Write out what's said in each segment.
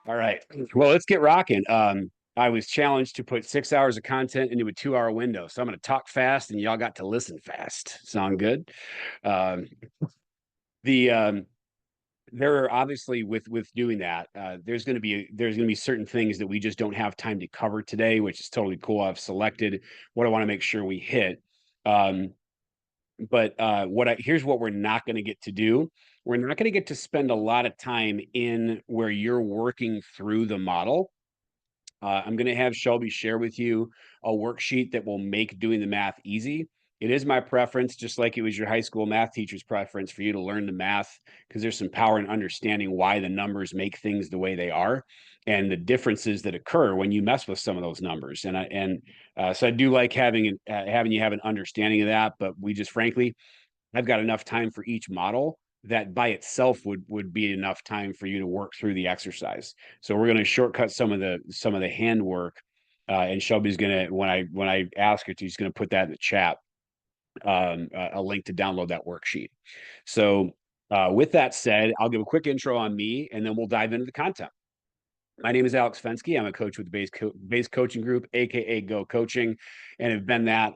All right. Well, let's get rocking. I was challenged to put 6 hours of content into a 2 hour window. So I'm going to talk fast and y'all got to listen fast. Sound good? Um, the there are obviously with doing that, there's going to be certain things that we just don't have time to cover today, which is totally cool. I've selected what I want to make sure we hit. Um, but here's what we're not going to get to do. We're not going to get to spend a lot of time in where you're working through the model. I'm going to have Shelby share with you a worksheet that will make doing the math easy. It is my preference, just like it was your high school math teacher's preference for you to learn the math, because there's some power in understanding why the numbers make things the way they are and the differences that occur when you mess with some of those numbers. So I do like having you have an understanding of that. But we just frankly, I've got enough time for each model that by itself would be enough time for you to work through the exercise. So we're going to shortcut some of the handwork, and Shelby's going to when I ask her to, she's going to put that in the chat, a link to download that worksheet. So with that said, I'll give a quick intro on me, and then we'll dive into the content. My name is Alex Fenske. I'm a coach with Base Coaching Group, aka Go Coaching, and have been that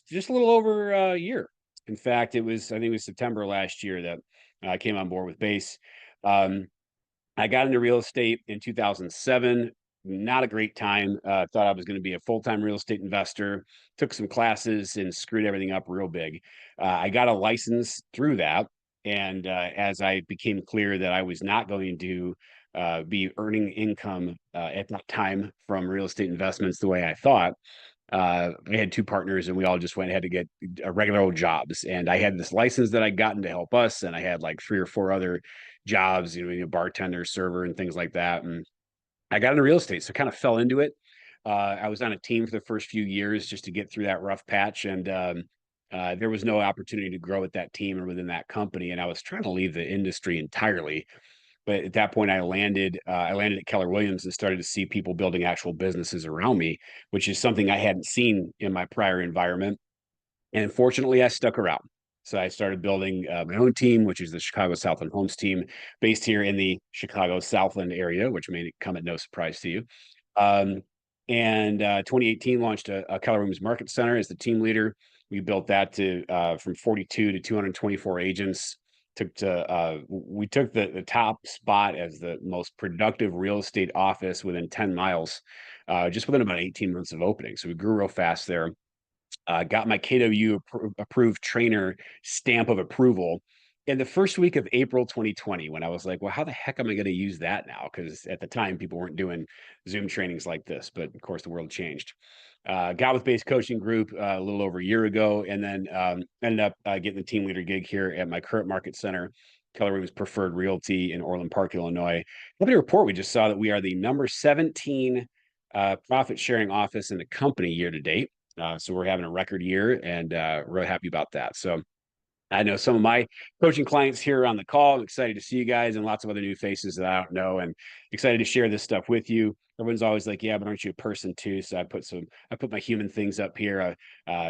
just a little over a year. In fact, I think it was September last year that I came on board with Base. Um, I got into real estate in 2007. Not a great time. Thought I was going to be a full-time real estate investor. Took some classes and screwed everything up real big. I got a license through that, and as I became clear that I was not going to be earning income at that time from real estate investments the way I thought, I had two partners and we all just went ahead to get regular old jobs. And I had this license that I'd gotten to help us, and I had like three or four other jobs, bartender, server, and things like that. And I got into real estate, so kind of fell into it. I was on a team for the first few years just to get through that rough patch, and there was no opportunity to grow with that team or within that company. And I was trying to leave the industry entirely, but at that point I landed at Keller Williams and started to see people building actual businesses around me, which is something I hadn't seen in my prior environment. And fortunately, I stuck around. So I started building my own team, which is the Chicago Southland Homes team, based here in the Chicago Southland area, which may come at no surprise to you. Um, and 2018 launched a Keller Williams Market Center as the team leader. We built that to from 42 to 224 agents. We took the top spot as the most productive real estate office within 10 miles, just within about 18 months of opening. So we grew real fast there. Got my KW approved trainer stamp of approval in the first week of April 2020, when I was like, well, how the heck am I going to use that now? Because at the time, people weren't doing Zoom trainings like this. But of course, the world changed. Got with Base Coaching Group a little over a year ago, and then ended up getting the team leader gig here at my current market center, Keller Williams Preferred Realty in Orland Park, Illinois. Happy to report we just saw that we are the number 17 profit sharing office in the company year to date. So we're having a record year, and really happy about that. So I know some of my coaching clients here on the call. I'm excited to see you guys and lots of other new faces that I don't know, and excited to share this stuff with you. Everyone's always like, "Yeah, but aren't you a person too?" So I put my human things up here.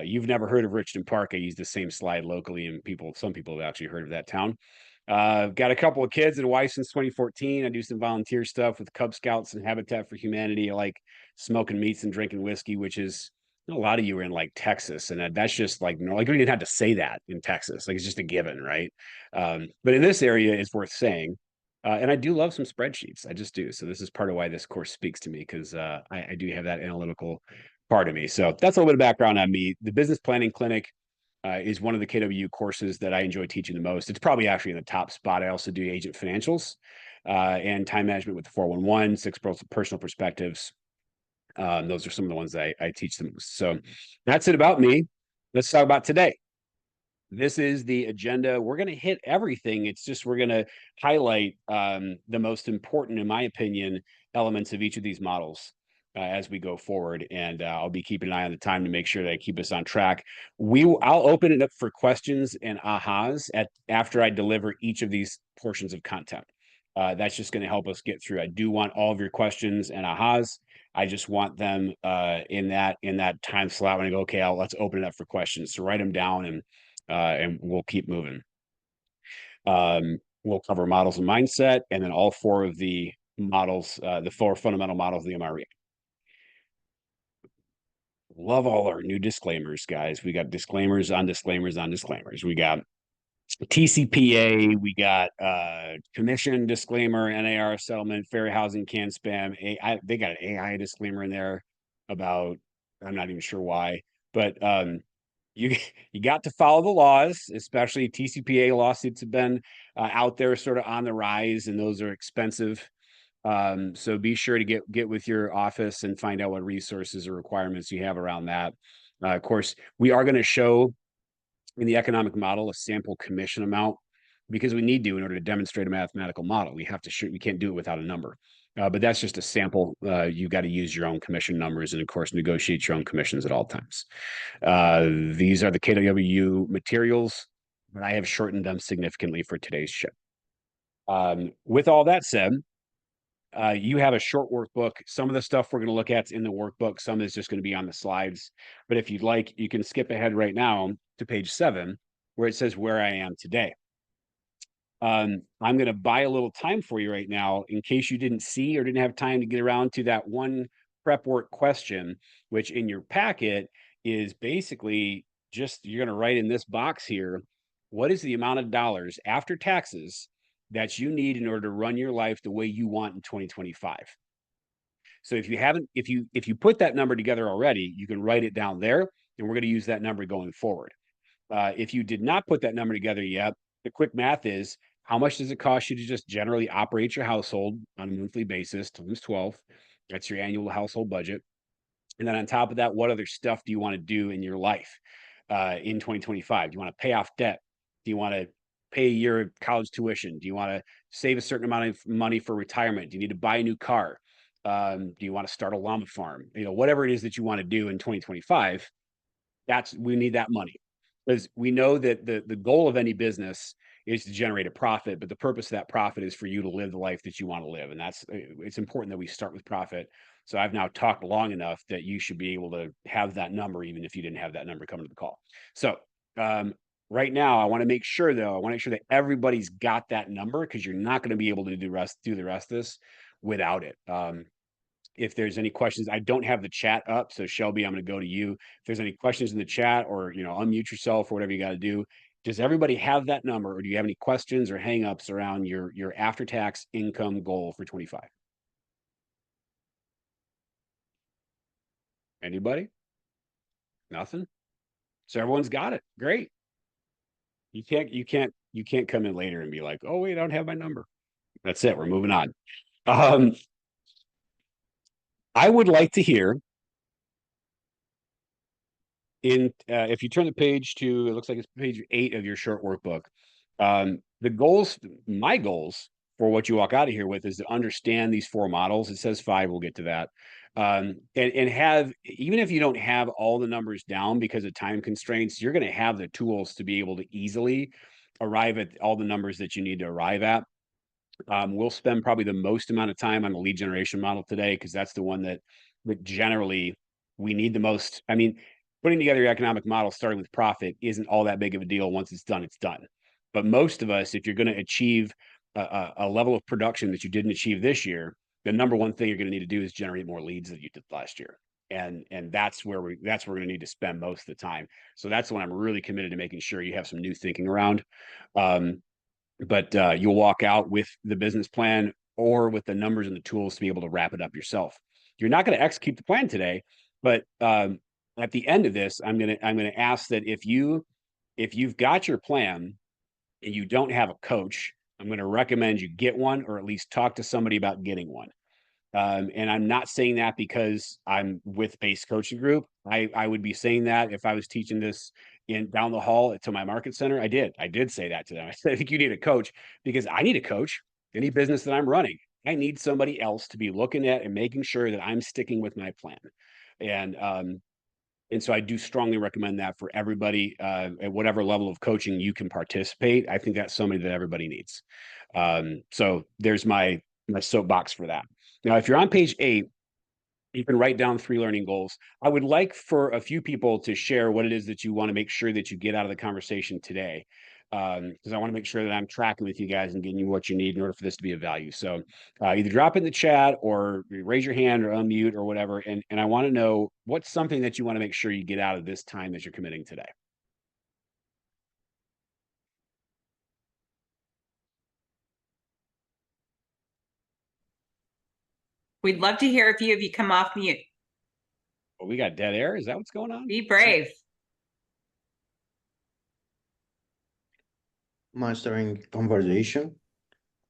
You've never heard of Richmond Park? I use the same slide locally, and some people have actually heard of that town. Got a couple of kids and a wife since 2014. I do some volunteer stuff with Cub Scouts and Habitat for Humanity. I like smoking meats and drinking whiskey, which is a lot of you are in like Texas, and that's just like no, like we didn't have to say that in Texas. Like it's just a given, right? But in this area, it's worth saying. And I do love some spreadsheets. I just do. So this is part of why this course speaks to me, because I do have that analytical part of me. So that's a little bit of background on me. The Business Planning Clinic is one of the KW courses that I enjoy teaching the most. It's probably actually in the top spot. I also do agent financials and time management with the 411, six personal perspectives. Those are some of the ones I teach the most. So that's it about me. Let's talk about today. This is the agenda. We're going to hit everything. It's just we're going to highlight the most important, in my opinion, elements of each of these models as we go forward. And I'll be keeping an eye on the time to make sure that I keep us on track. I'll open it up for questions and ahas after I deliver each of these portions of content. That's just going to help us get through. I do want all of your questions and ahas. I just want them in that time slot when I go, okay, let's open it up for questions. So write them down, and we'll keep moving. We'll cover models and mindset, and then all four of the models, the four fundamental models of the MRE. Love all our new disclaimers, guys. We got disclaimers on disclaimers on disclaimers. We got TCPA, we got commission disclaimer, NAR settlement, fair housing can spam. They got an AI disclaimer in there about, I'm not even sure why, but you you got to follow the laws, especially TCPA lawsuits have been out there sort of on the rise, and those are expensive. So be sure to get with your office and find out what resources or requirements you have around that. Of course, we are going to show in the economic model a sample commission amount because we need to in order to demonstrate a mathematical model. We have to show, we can't do it without a number. But that's just a sample. You got to use your own commission numbers and, of course, negotiate your own commissions at all times. These are the KW materials, but I have shortened them significantly for today's show. With all that said, you have a short workbook. Some of the stuff we're going to look at is in the workbook. Some is just going to be on the slides. But if you'd like, you can skip ahead right now to page 7, where it says where I am today. I'm going to buy a little time for you right now in case you didn't see or didn't have time to get around to that one prep work question, which in your packet is basically just, you're going to write in this box here, what is the amount of dollars after taxes that you need in order to run your life the way you want in 2025. So if you haven't, if you put that number together already, you can write it down there, and we're going to use that number going forward. If you did not put that number together yet, the quick math is, how much does it cost you to just generally operate your household on a monthly basis times 12? That's your annual household budget. And then on top of that, what other stuff do you want to do in your life in 2025? Do you want to pay off debt? Do you want to pay your college tuition? Do you want to save a certain amount of money for retirement? Do you need to buy a new car? Do you want to start a llama farm? Whatever it is that you want to do in 2025, we need that money, because we know that the goal of any business is to generate a profit, but the purpose of that profit is for you to live the life that you want to live. And it's important that we start with profit. So I've now talked long enough that you should be able to have that number, even if you didn't have that number coming to the call. So right now, I want to make sure that everybody's got that number, because you're not going to be able to do the rest of this without it. If there's any questions, I don't have the chat up. So Shelby, I'm going to go to you. If there's any questions in the chat, or, unmute yourself or whatever you got to do. Does everybody have that number, or do you have any questions or hangups around your after-tax income goal for 25? Anybody? Nothing? So everyone's got it. Great. You can't come in later and be like, oh, wait, I don't have my number. That's it. We're moving on. I would like to hear, if you turn the page to, it looks like it's page 8 of your short workbook. My goals for what you walk out of here with is to understand these 4 models. It says 5, we'll get to that. And have, even if you don't have all the numbers down because of time constraints, you're going to have the tools to be able to easily arrive at all the numbers that you need to arrive at. We'll spend probably the most amount of time on the lead generation model today, because that's the one that generally we need the most. I mean, putting together your economic model starting with profit isn't all that big of a deal. Once it's done, it's done. But most of us, if you're going to achieve a level of production that you didn't achieve this year, the number one thing you're going to need to do is generate more leads than you did last year. And that's where we're going to need to spend most of the time. So that's when I'm really committed to making sure you have some new thinking around. But you'll walk out with the business plan or with the numbers and the tools to be able to wrap it up yourself. You're not going to execute the plan today, but at the end of this, I'm going to ask that if you've got your plan and you don't have a coach, I'm going to recommend you get one, or at least talk to somebody about getting one. And I'm not saying that because I'm with Base Coaching Group. I would be saying that if I was teaching this down the hall to my market center. I did say that to them. I said, I think you need a coach, because I need a coach. Any business that I'm running, I need somebody else to be looking at and making sure that I'm sticking with my plan. And so I do strongly recommend that for everybody, at whatever level of coaching you can participate. I think that's somebody that everybody needs. So there's my soapbox for that. Now, if you're on page 8, you can write down 3 learning goals. I would like for a few people to share what it is that you want to make sure that you get out of the conversation today. because I want to make sure that I'm tracking with you guys and getting you what you need in order for this to be of value. So either drop it in the chat or raise your hand or unmute or whatever. And I want to know what's something that you want to make sure you get out of this time that you're committing today. We'd love to hear a few of you come off mute. Well, we got dead air. Is that what's going on? Be brave. Mastering conversation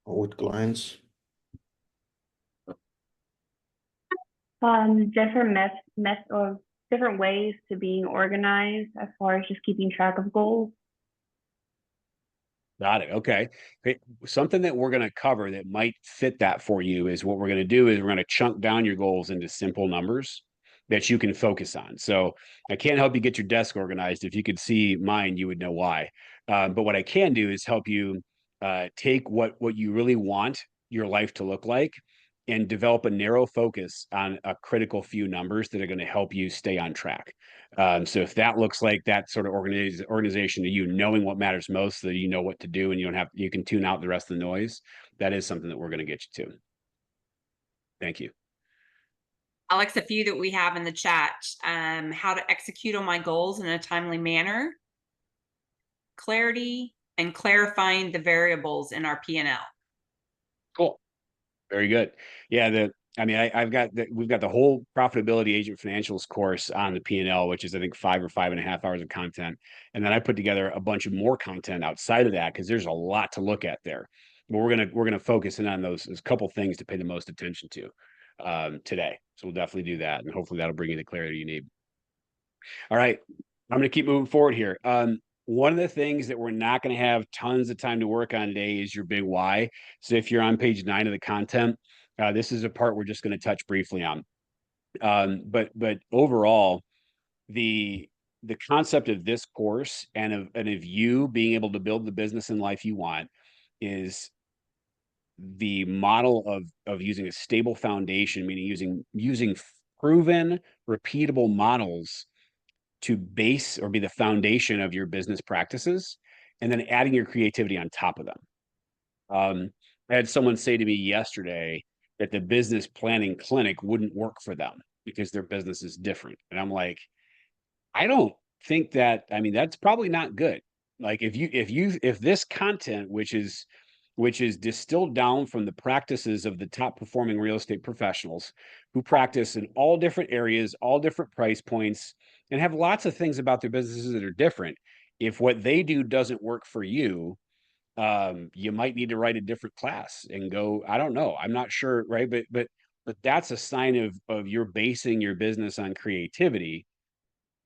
with clients. Different ways to being organized as far as just keeping track of goals. Got it. Okay. Great. Something that we're going to cover that might fit that for you is what we're going to do is we're going to chunk down your goals into simple numbers that you can focus on. So I can't help you get your desk organized. If you could see mine, you would know why. But what I can do is help you take what you really want your life to look like and develop a narrow focus on a critical few numbers that are going to help you stay on track. So if that looks like that sort of organization to you, knowing what matters most, so that you know what to do and you can tune out the rest of the noise, that is something that we're going to get you to. Thank you. Alex, a few that we have in the chat. How to execute on my goals in a timely manner, clarity, and clarifying the variables in our P&L. Cool. Very good. Yeah, we've got the whole profitability agent financials course on the P&L, which is I think 5 or 5.5 hours of content. And then I put together a bunch of more content outside of that because there's a lot to look at there. But we're gonna focus in on those couple things to pay the most attention to today. So we'll definitely do that, and hopefully that'll bring you the clarity you need. All right, I'm gonna keep moving forward here. One of the things that we're not going to have tons of time to work on today is your big why. So if you're on page 9 of the content, this is a part we're just going to touch briefly on. But overall, the concept of this course and of you being able to build the business and life you want is the model of using a stable foundation, meaning using proven, repeatable models to base or be the foundation of your business practices, and then adding your creativity on top of them. I had someone say to me yesterday that the business planning clinic wouldn't work for them because their business is different. And I'm like, I don't think that, I mean, that's probably not good. Like if this content, which is distilled down from the practices of the top performing real estate professionals who practice in all different areas, all different price points, and have lots of things about their businesses that are different. If what they do doesn't work for you, you might need to write a different class and go, I don't know, I'm not sure, right? But that's a sign of you're basing your business on creativity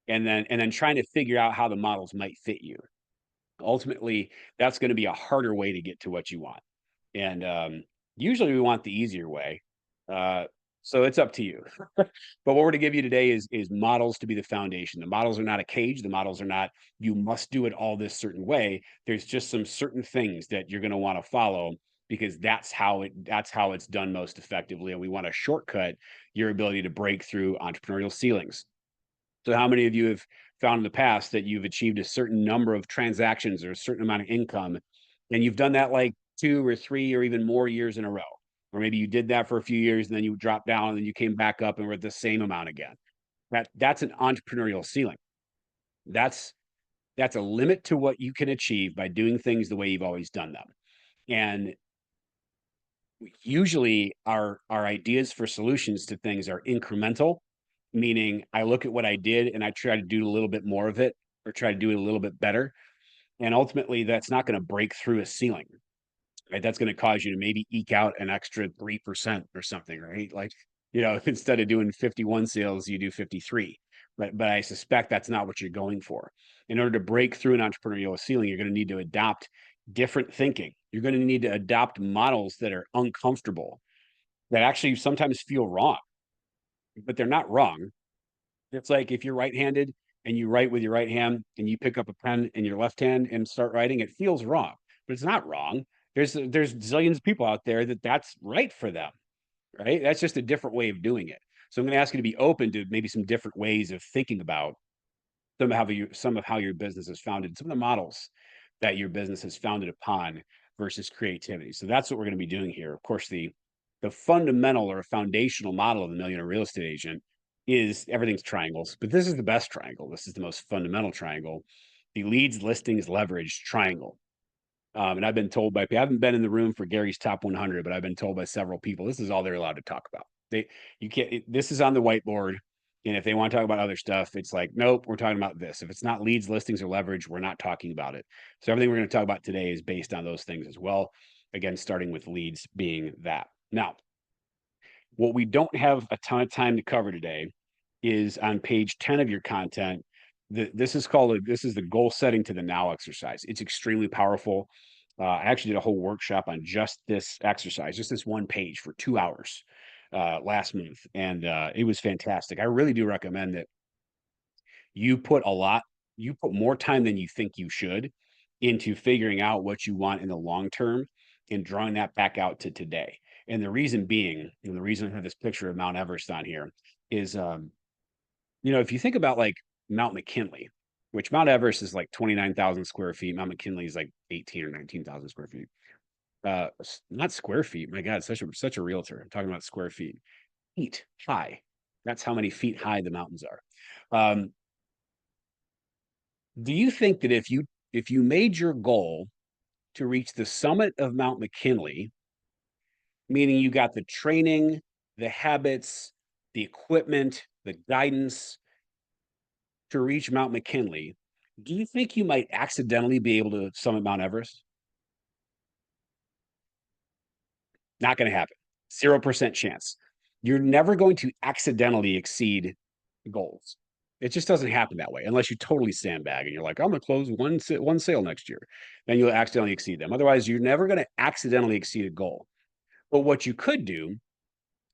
and then trying to figure out how the models might fit you. Ultimately, that's going to be a harder way to get to what you want. And usually we want the easier way. So it's up to you. But what we're going to give you today is models to be the foundation. The models are not a cage. The models are not, you must do it all this certain way. There's just some certain things that you're going to want to follow because that's how it's done most effectively. And we want to shortcut your ability to break through entrepreneurial ceilings. So how many of you have found in the past that you've achieved a certain number of transactions or a certain amount of income, and you've done that like 2 or 3 or even more years in a row? Or maybe you did that for a few years and then you dropped down and then you came back up and were at the same amount again. That's an entrepreneurial ceiling. That's a limit to what you can achieve by doing things the way you've always done them. And usually our ideas for solutions to things are incremental, meaning I look at what I did and I try to do a little bit more of it or try to do it a little bit better. And ultimately, that's not going to break through a ceiling, right? That's going to cause you to maybe eke out an extra 3% or something, right? Like, instead of doing 51 sales, you do 53. But I suspect that's not what you're going for. In order to break through an entrepreneurial ceiling, you're going to need to adopt different thinking. You're going to need to adopt models that are uncomfortable, that actually sometimes feel wrong, but they're not wrong. It's like if you're right-handed and you write with your right hand and you pick up a pen in your left hand and start writing, it feels wrong, but it's not wrong. There's zillions of people out there that's right for them, right? That's just a different way of doing it. So I'm going to ask you to be open to maybe some different ways of thinking about some of how your business is founded, some of the models that your business is founded upon versus creativity. So that's what we're going to be doing here. Of course, the fundamental or foundational model of the millionaire real estate agent is everything's triangles, but this is the best triangle. This is the most fundamental triangle, the leads, listings, leverage triangle. And I've been told by, I haven't been in the room for Gary's top 100, but I've been told by several people, this is all they're allowed to talk about. You can't, this is on the whiteboard. And if they want to talk about other stuff, it's like, nope, we're talking about this. If it's not leads, listings, or leverage, we're not talking about it. So everything we're going to talk about today is based on those things as well. Again, starting with leads being that. Now, what we don't have a ton of time to cover today is on page 10 of your content. This is the goal setting to the now exercise. It's extremely powerful. I actually did a whole workshop on just this exercise, just this one page for 2 hours last month. And it was fantastic. I really do recommend that you put more time than you think you should into figuring out what you want in the long term and drawing that back out to today. And the reason being, and the reason I have this picture of Mount Everest on here is, if you think about like Mount McKinley, which Mount Everest is like 29,000 square feet. Mount McKinley is like 18 or 19,000 square feet. Not square feet. My God, such a realtor. I'm talking about square feet. Feet high. That's how many feet high the mountains are. Do you think that if you made your goal to reach the summit of Mount McKinley, meaning you got the training, the habits, the equipment, the guidance to reach Mount McKinley, do you think you might accidentally be able to summit Mount Everest? Not going to happen. 0% chance. You're never going to accidentally exceed goals. It just doesn't happen that way unless you totally sandbag and you're like, I'm going to close one sale next year. Then you'll accidentally exceed them. Otherwise, you're never going to accidentally exceed a goal. But what you could do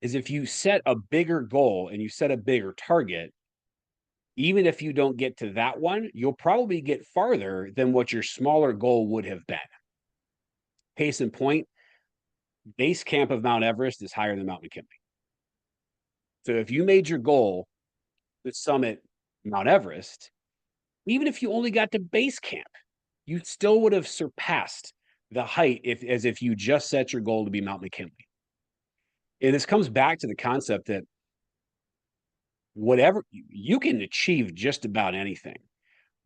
is if you set a bigger goal and you set a bigger target, even if you don't get to that one, you'll probably get farther than what your smaller goal would have been. Case in point, base camp of Mount Everest is higher than Mount McKinley. So if you made your goal to summit Mount Everest, even if you only got to base camp, you still would have surpassed the height as if you just set your goal to be Mount McKinley. And this comes back to the concept that whatever you can achieve just about anything,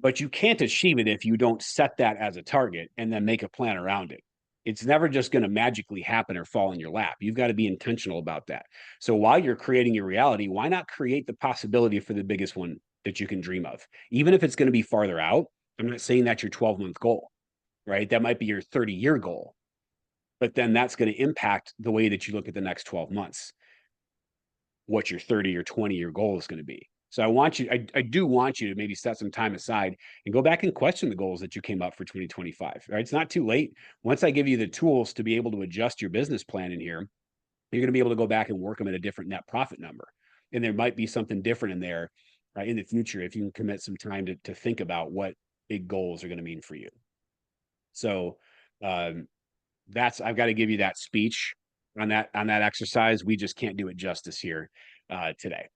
but you can't achieve it if you don't set that as a target and then make a plan around it. It's never just going to magically happen or fall in your lap. You've got to be intentional about that. So while you're creating your reality, why not create the possibility for the biggest one that you can dream of? Even if it's going to be farther out, I'm not saying that's your 12-month goal, right? That might be your 30-year goal, but then that's going to impact the way that you look at the next 12 months, what your 30 or 20-year goal is going to be. So I do want you to maybe set some time aside and go back and question the goals that you came up for 2025. Right? It's not too late. Once I give you the tools to be able to adjust your business plan in here, you're going to be able to go back and work them at a different net profit number. And there might be something different in there in the future if you can commit some time to think about what big goals are going to mean for you. So I've got to give you that speech on that exercise. We just can't do it justice here today.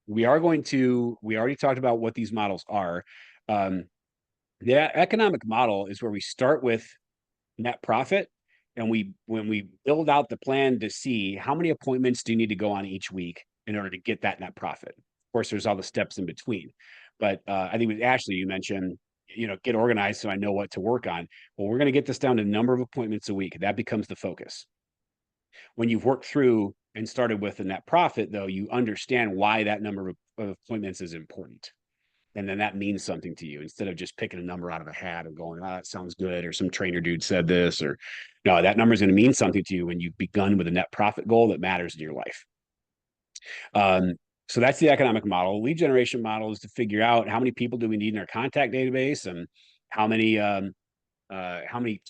We already talked about what these models are. The economic model is where we start with net profit, and when we build out the plan to see how many appointments do you need to go on each week in order to get that net profit. Of course, there's all the steps in between, but I think with Ashley, you mentioned, get organized so I know what to work on. Well, we're going to get this down to number of appointments a week. That becomes the focus. When you've worked through and started with the net profit, though, you understand why that number of appointments is important. And then that means something to you instead of just picking a number out of a hat and going, that sounds good. Or some trainer dude said this, or no, that number is going to mean something to you when you've begun with a net profit goal that matters in your life. So that's the economic model. Lead generation model is to figure out how many people do we need in our contact database and how many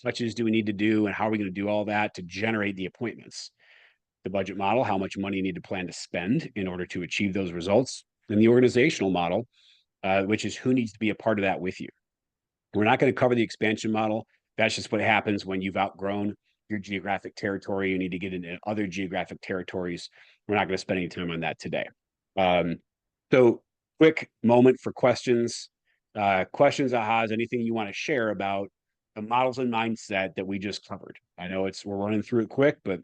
touches do we need to do and how are we going to do all that to generate the appointments. The budget model, how much money you need to plan to spend in order to achieve those results. And the organizational model, which is who needs to be a part of that with you. We're not going to cover the expansion model. That's just what happens when you've outgrown your geographic territory. You need to get into other geographic territories. We're not going to spend any time on that today. So quick moment for questions. Questions, ahas, anything you want to share about the models and mindset that we just covered. I know we're running through it quick, but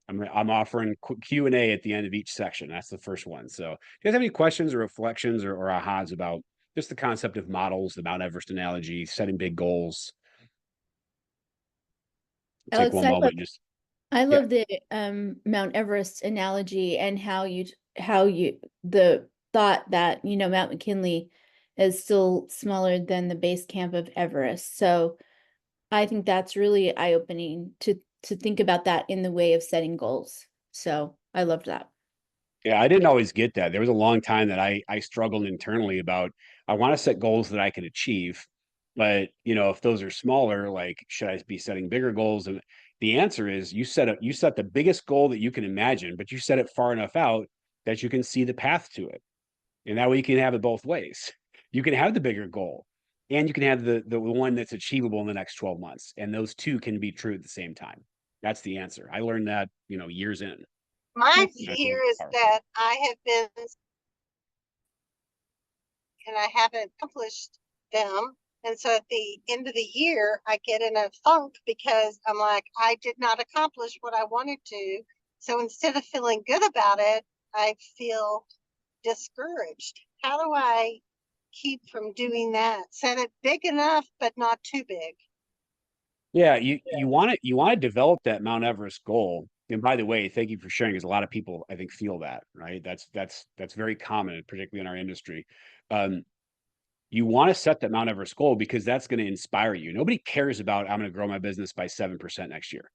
I'm offering Q&A at the end of each section. That's the first one. So do you guys have any questions or reflections or ahas about just the concept of models, the Mount Everest analogy, setting big goals? Take Alex, one moment. Just I Yeah. love the Mount Everest analogy and how the thought that, you know, Mount McKinley is still smaller than the base camp of Everest. So I think that's really eye-opening to think about that in the way of setting goals. So I loved that. Yeah, I didn't always get that. There was a long time that I struggled internally about I want to set goals that I can achieve, but you know, if those are smaller, like should I be setting bigger goals? And the answer is you set the biggest goal that you can imagine, but you set it far enough out that you can see the path to it. And that way you can have it both ways. You can have the bigger goal and you can have the one that's achievable in the next 12 months. And those two can be true at the same time. That's the answer. I learned that, you know, years in. My That's fear is powerful. that I have been and I haven't accomplished them. And so at the end of the year, I get in a funk because I'm like, I did not accomplish what I wanted to. So instead of feeling good about it, I feel discouraged. How do I keep from doing that? Set it big enough, but not too big. Yeah, you want to develop that Mount Everest goal. And by the way, thank you for sharing, because a lot of people I think feel that, right? That's very common, particularly in our industry. You want to set that Mount Everest goal because that's going to inspire you. Nobody cares about I'm going to grow my business by 7% next year.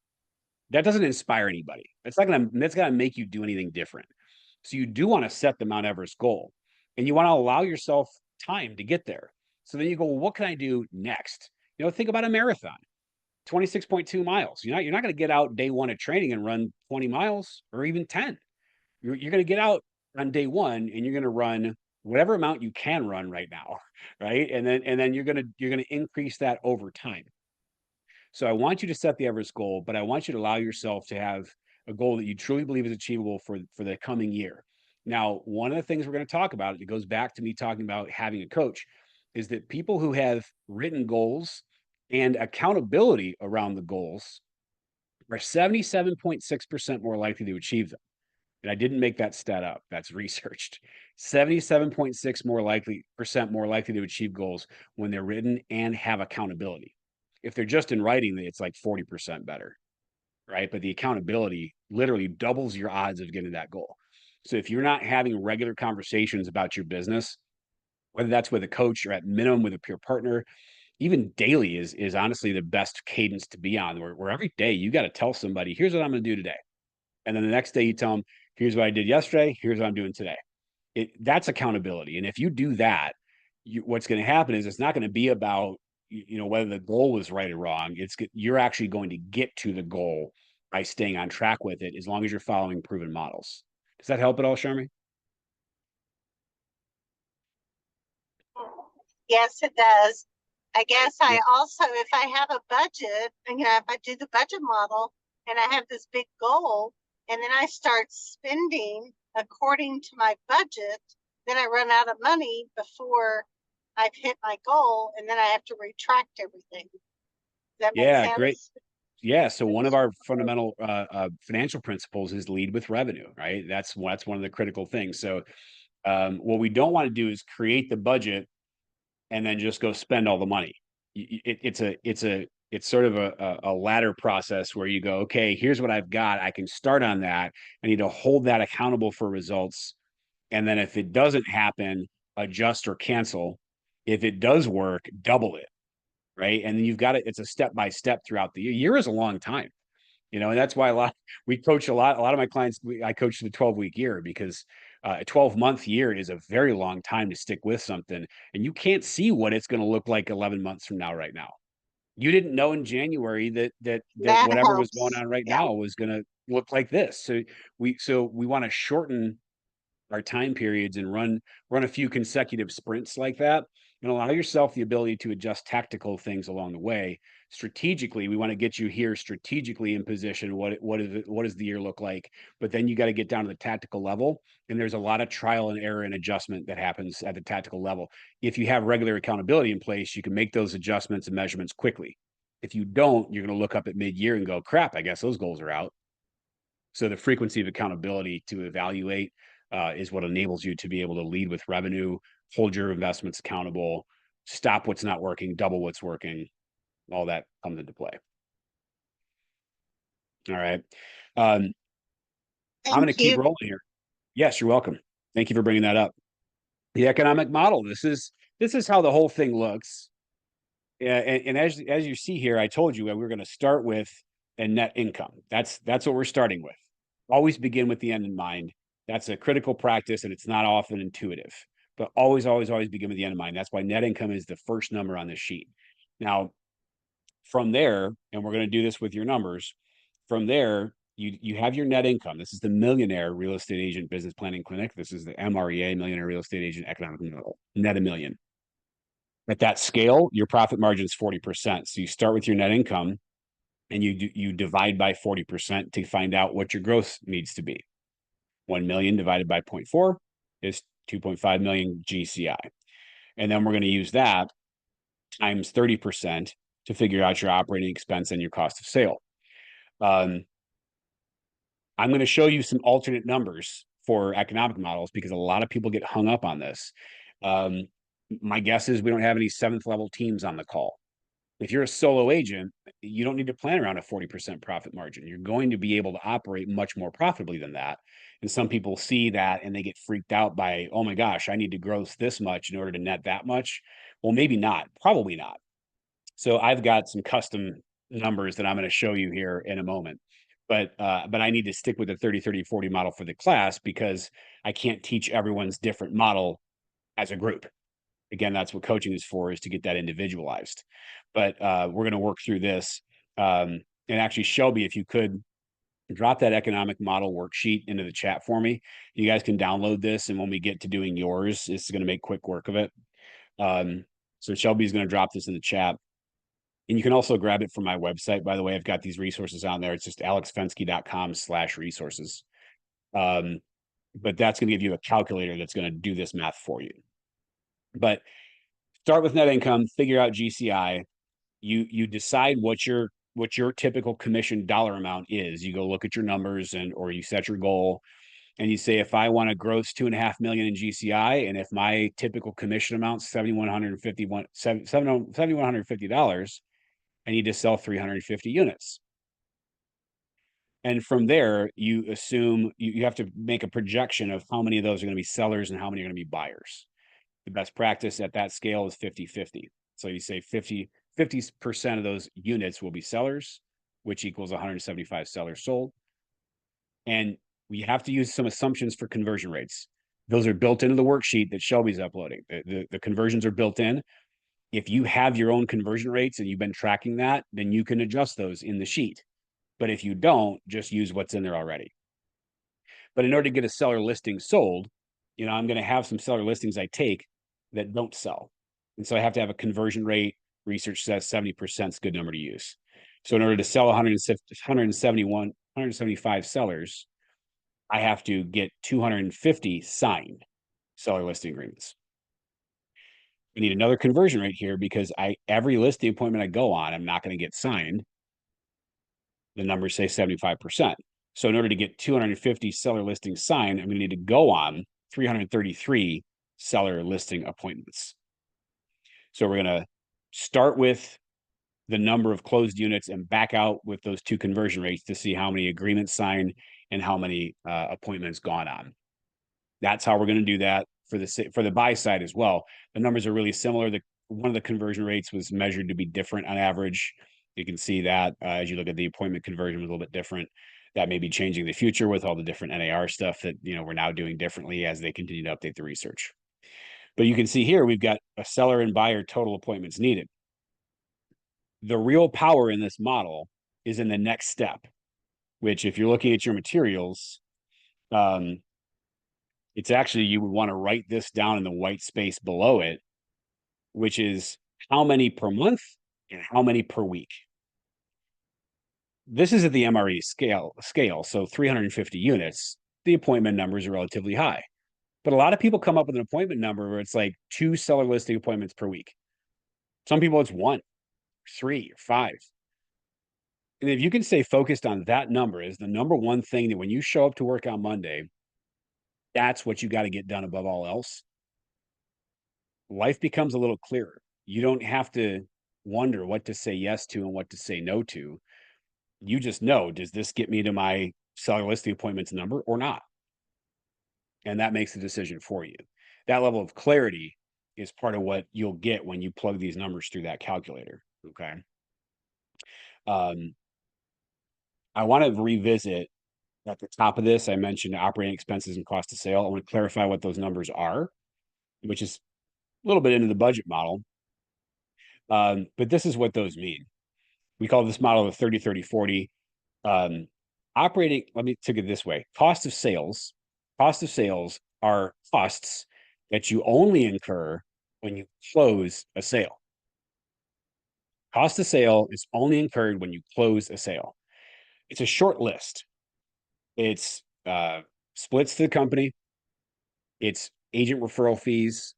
That doesn't inspire anybody. That's gonna make you do anything different. So you do want to set the Mount Everest goal, and you want to allow yourself time to get there. So then you go, well, what can I do next? You know, think about a marathon. 26.2 miles. You're not going to get out day one of training and run 20 miles or even 10. You're going to get out on day one and you're going to run whatever amount you can run right now, right? And then you're going to increase that over time. So I want you to set the Everest goal, but I want you to allow yourself to have a goal that you truly believe is achievable for the coming year. Now, one of the things we're going to talk about, it goes back to me talking about having a coach, is that people who have written goals and accountability around the goals are 77.6% more likely to achieve them. And I didn't make that stat up. That's researched. 77.6 more likely to achieve goals when they're written and have accountability. If they're just in writing, it's like 40% better, right? But the accountability literally doubles your odds of getting that goal. So if you're not having regular conversations about your business, whether that's with a coach or at minimum with a peer partner, even daily is honestly the best cadence to be on, where every day you got to tell somebody, here's what I'm going to do today. And then the next day you tell them, here's what I did yesterday, here's what I'm doing today. That's accountability. And if you do that, what's going to happen is it's not going to be about, you know, whether the goal was right or wrong. You're actually going to get to the goal by staying on track with it, as long as you're following proven models. Does that help at all, Sharmi? Yes, it does. I guess I also, if I have a budget, and if I do the budget model and I have this big goal, and then I start spending according to my budget, then I run out of money before I've hit my goal, and then I have to retract everything. Does that make sense? Great. Yeah. So one of our fundamental financial principles is lead with revenue, right? That's one of the critical things. So what we don't want to do is create the budget and then just go spend all the money. It's sort of a ladder process where you go, okay, here's what I've got. I can start on that. I need to hold that accountable for results. And then if it doesn't happen, adjust or cancel. If it does work, double it. Right. And then you've got it. It's a step by step throughout the year. Year is a long time, you know, and that's why we coach a lot of my clients. I coach the 12-week year because a 12-month year is a very long time to stick with something. And you can't see what it's going to look like 11 months from now, right now. You didn't know in January that whatever was going on right now was going to look like this. So we want to shorten our time periods and run a few consecutive sprints like that. and allow yourself the ability to adjust tactical things along the way. Strategically, we want to get you here strategically in position. What does the year look like? But then you got to get down to the tactical level. And there's a lot of trial and error and adjustment that happens at the tactical level. If you have regular accountability in place, you can make those adjustments and measurements quickly. If you don't, you're going to look up at mid-year and go, crap, I guess those goals are out. So the frequency of accountability to evaluate is what enables you to be able to lead with revenue, hold your investments accountable, stop what's not working, double what's working. All that comes into play. All right. I'm going to keep rolling here. Yes, you're welcome. Thank you for bringing that up. The economic model. This is how the whole thing looks. And as you see here, I told you we're going to start with a net income. That's what we're starting with. Always begin with the end in mind. That's a critical practice, and it's not often intuitive. But always begin with the end in mind. That's why net income is the first number on this sheet. Now, from there, and we're going to do this with your numbers. From there, you have your net income. This is the Millionaire Real Estate Agent Business Planning Clinic. This is the MREA, Millionaire Real Estate Agent Economic Model, net $1 million. At that scale, your profit margin is 40%. So you start with your net income and you divide by 40% to find out what your growth needs to be. 1 million divided by 0.4 is 2.5 million GCI. And then we're going to use that times 30% to figure out your operating expense and your cost of sale. I'm going to show you some alternate numbers for economic models because a lot of people get hung up on this. My guess is we don't have any 7th level teams on the call. If you're a solo agent, you don't need to plan around a 40% profit margin. You're going to be able to operate much more profitably than that. And some people see that and they get freaked out by, oh my gosh, I need to gross this much in order to net that much. Well, maybe not, probably not. So I've got some custom numbers that I'm going to show you here in a moment. But I need to stick with the 30-30-40 model for the class because I can't teach everyone's different model as a group. Again, that's what coaching is for, is to get that individualized. But we're going to work through this. And actually, Shelby, if you could drop that economic model worksheet into the chat for me, you guys can download this. And when we get to doing yours, it's going to make quick work of it. So Shelby's going to drop this in the chat. And you can also grab it from my website. By the way, I've got these resources on there. It's just alexfenske.com/resources. But that's going to give you a calculator that's going to do this math for you. But start with net income, figure out GCI. You decide what your typical commission dollar amount is. You go look at your numbers or you set your goal and you say, if I want to gross $2.5 million in GCI, and if my typical commission amount is $7,150, I need to sell 350 units. And from there, you assume you have to make a projection of how many of those are going to be sellers and how many are going to be buyers. The best practice at that scale is 50-50. So you say 50% of those units will be sellers, which equals 175 sellers sold. And we have to use some assumptions for conversion rates. Those are built into the worksheet that Shelby's uploading. The conversions are built in. If you have your own conversion rates and you've been tracking that, then you can adjust those in the sheet. But if you don't, just use what's in there already. But in order to get a seller listing sold, I'm going to have some seller listings I take that don't sell. And so I have to have a conversion rate. Research says 70% is a good number to use. So in order to sell 175 sellers, I have to get 250 signed seller listing agreements. I need another conversion rate here because every listing appointment I go on, I'm not going to get signed. The numbers say 75%. So in order to get 250 seller listings signed, I'm going to need to go on 333 seller listing appointments. So we're going to start with the number of closed units and back out with those two conversion rates to see how many agreements signed and how many appointments gone on. That's how we're going to do that for the buy side as well. The numbers are really similar. One of the conversion rates was measured to be different on average. You can see that as you look at the appointment conversion was a little bit different. That may be changing in the future with all the different NAR stuff that we're now doing differently as they continue to update the research. But you can see here we've got a seller and buyer total appointments needed. The real power in this model is in the next step, which if you're looking at your materials, it's actually, you would want to write this down in the white space below it which is how many per month and how many per week. This is at the MRE scale, so 350 units, the appointment numbers are relatively high. But a lot of people come up with an appointment number where it's like 2 seller listing appointments per week. Some people it's 1, 3, or 5. And if you can stay focused on that number as the number one thing that when you show up to work on Monday, that's what you got to get done above all else, life becomes a little clearer. You don't have to wonder what to say yes to and what to say no to. You just know, does this get me to my seller listing appointments number or not? And that makes the decision for you. That level of clarity is part of what you'll get when you plug these numbers through that calculator. Okay. I want to revisit at the top of this. I mentioned operating expenses and cost of sale. I want to clarify what those numbers are, which is a little bit into the budget model. But this is what those mean. We call this model the 30, 30, 40. Operating, let me take it this way. Cost of sales are costs that you only incur when you close a sale. Cost of sale is only incurred when you close a sale. It's a short list. It's splits to the company. It's agent referral fees.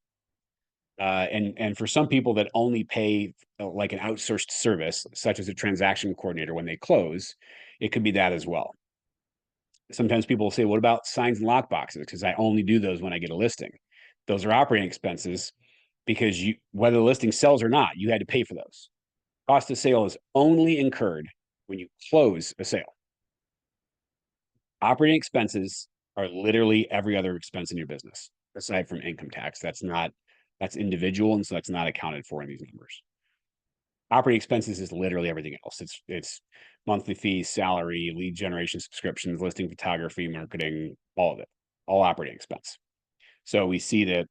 And for some people that only pay like an outsourced service, such as a transaction coordinator when they close, it could be that as well. Sometimes people will say, what about signs and lock boxes? Because I only do those when I get a listing. Those are operating expenses because whether the listing sells or not, you had to pay for those. Cost of sale is only incurred when you close a sale. Operating expenses are literally every other expense in your business, aside from income tax. That's individual, and so that's not accounted for in these numbers. Operating expenses is literally everything else. It's monthly fees, salary, lead generation, subscriptions, listing photography, marketing, all of it, all operating expense. So we see that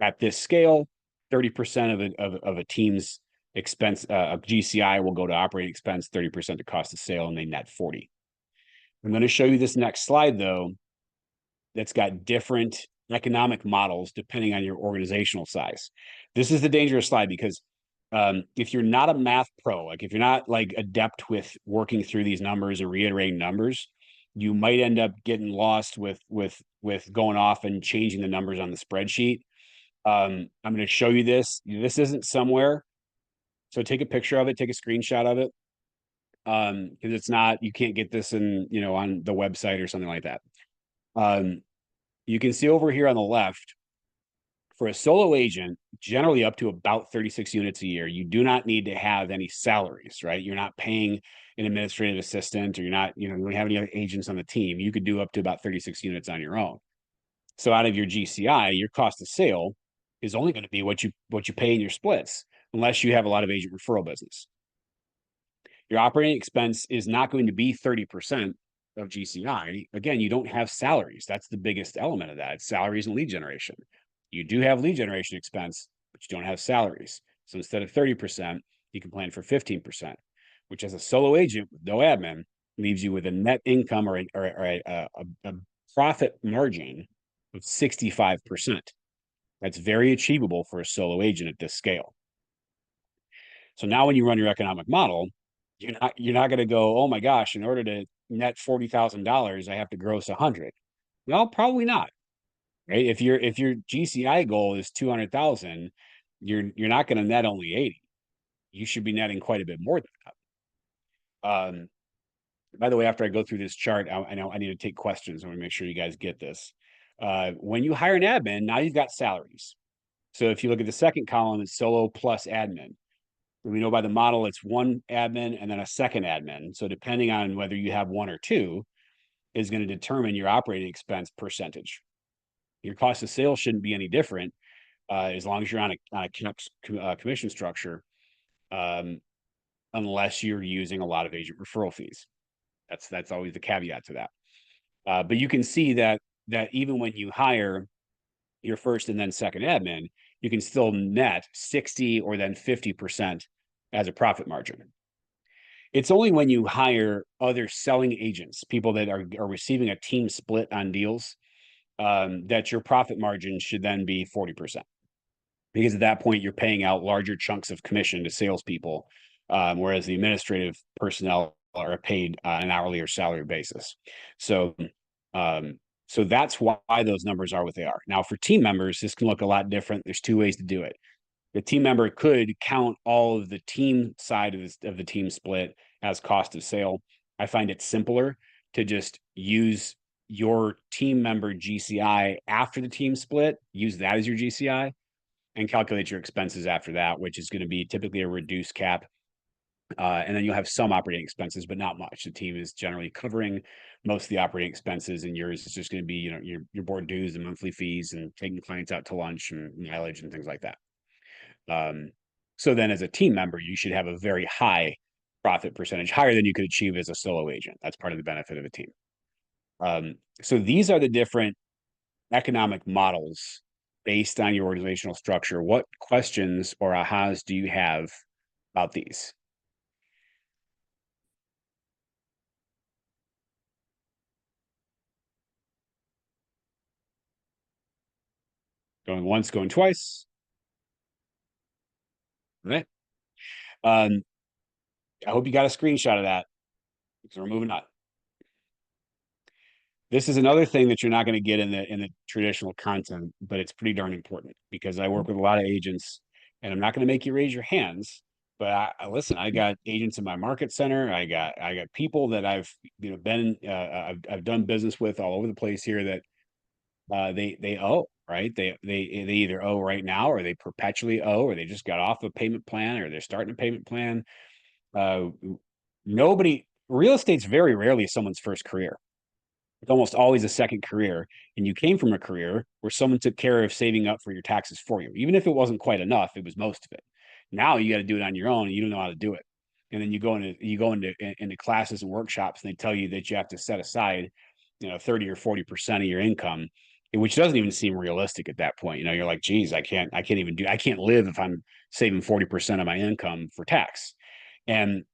at this scale, 30% of a team's expense, of GCI will go to operating expense, 30% to cost of sale, and they net 40. I'm going to show you this next slide, though, that's got different economic models depending on your organizational size. This is the dangerous slide because if you're not a math pro, like if you're not like adept with working through these numbers and reiterating numbers, you might end up getting lost with going off and changing the numbers on the spreadsheet. I'm going to show you this. This isn't somewhere, so take a picture of it, take a screenshot of it, because it's not. You can't get this on the website or something like that. You can see over here on the left, for a solo agent, generally up to about 36 units a year, you do not need to have any salaries, right? You're not paying an administrative assistant, or you don't have any other agents on the team. You could do up to about 36 units on your own. So out of your GCI, your cost of sale is only going to be what you pay in your splits, unless you have a lot of agent referral business. Your operating expense is not going to be 30% of GCI. Again, you don't have salaries. That's the biggest element of that. It's salaries and lead generation. You do have lead generation expense, but you don't have salaries. So instead of 30%, you can plan for 15%, which as a solo agent with no admin leaves you with a net income or a profit margin of 65%. That's very achievable for a solo agent at this scale. So now when you run your economic model, you're not going to go, oh my gosh, in order to net $40,000, I have to gross 100. Well, probably not. Right? If your GCI goal is 200,000, you're not going to net only 80. You should be netting quite a bit more than that. By the way, after I go through this chart, I know I need to take questions. I want to make sure you guys get this. When you hire an admin, now you've got salaries. So if you look at the second column, it's solo plus admin. We know by the model, it's one admin and then a second admin. So depending on whether you have one or two is going to determine your operating expense percentage. Your cost of sales shouldn't be any different as long as you're on a commission structure, unless you're using a lot of agent referral fees. That's always the caveat to that. But you can see that even when you hire your first and then second admin, you can still net 60 or then 50% as a profit margin. It's only when you hire other selling agents, people that are receiving a team split on deals, that your profit margin should then be 40%. because at that point you're paying out larger chunks of commission to salespeople, whereas the administrative personnel are paid on an hourly or salary basis. So, so that's why those numbers are what they are. Now, for team members, this can look a lot different. There's two ways to do it. The team member could count all of the team side of the team split as cost of sale. I find it simpler to just use your team member GCI after the team split, use that as your GCI, and calculate your expenses after that, which is going to be typically a reduced cap. And then you'll have some operating expenses, but not much. The team is generally covering most of the operating expenses, and yours is just going to be, you know, your board dues and monthly fees and taking clients out to lunch and mileage and things like that. So then as a team member, you should have a very high profit percentage, higher than you could achieve as a solo agent. That's part of the benefit of a team. So these are the different economic models based on your organizational structure. What questions or ahas do you have about these? Going once, going twice. All right. I hope you got a screenshot of that, because we're moving on. This is another thing that you're not going to get in the traditional content, but it's pretty darn important, because I work with a lot of agents, and I'm not going to make you raise your hands, but listen, I got agents in my market center. I got people that I've, you know, I've done business with all over the place here that they owe, right? They either owe right now, or they perpetually owe, or they just got off a payment plan, or they're starting a payment plan. Real estate's very rarely someone's first career. It's almost always a second career, and you came from a career where someone took care of saving up for your taxes for you. Even if it wasn't quite enough, it was most of it. Now you got to do it on your own, and you don't know how to do it. And then you go into classes and workshops, and they tell you that you have to set aside, you know, 30 or 40% of your income, which doesn't even seem realistic at that point. You know, you're like, geez, I can't live if I'm saving 40% of my income for tax. And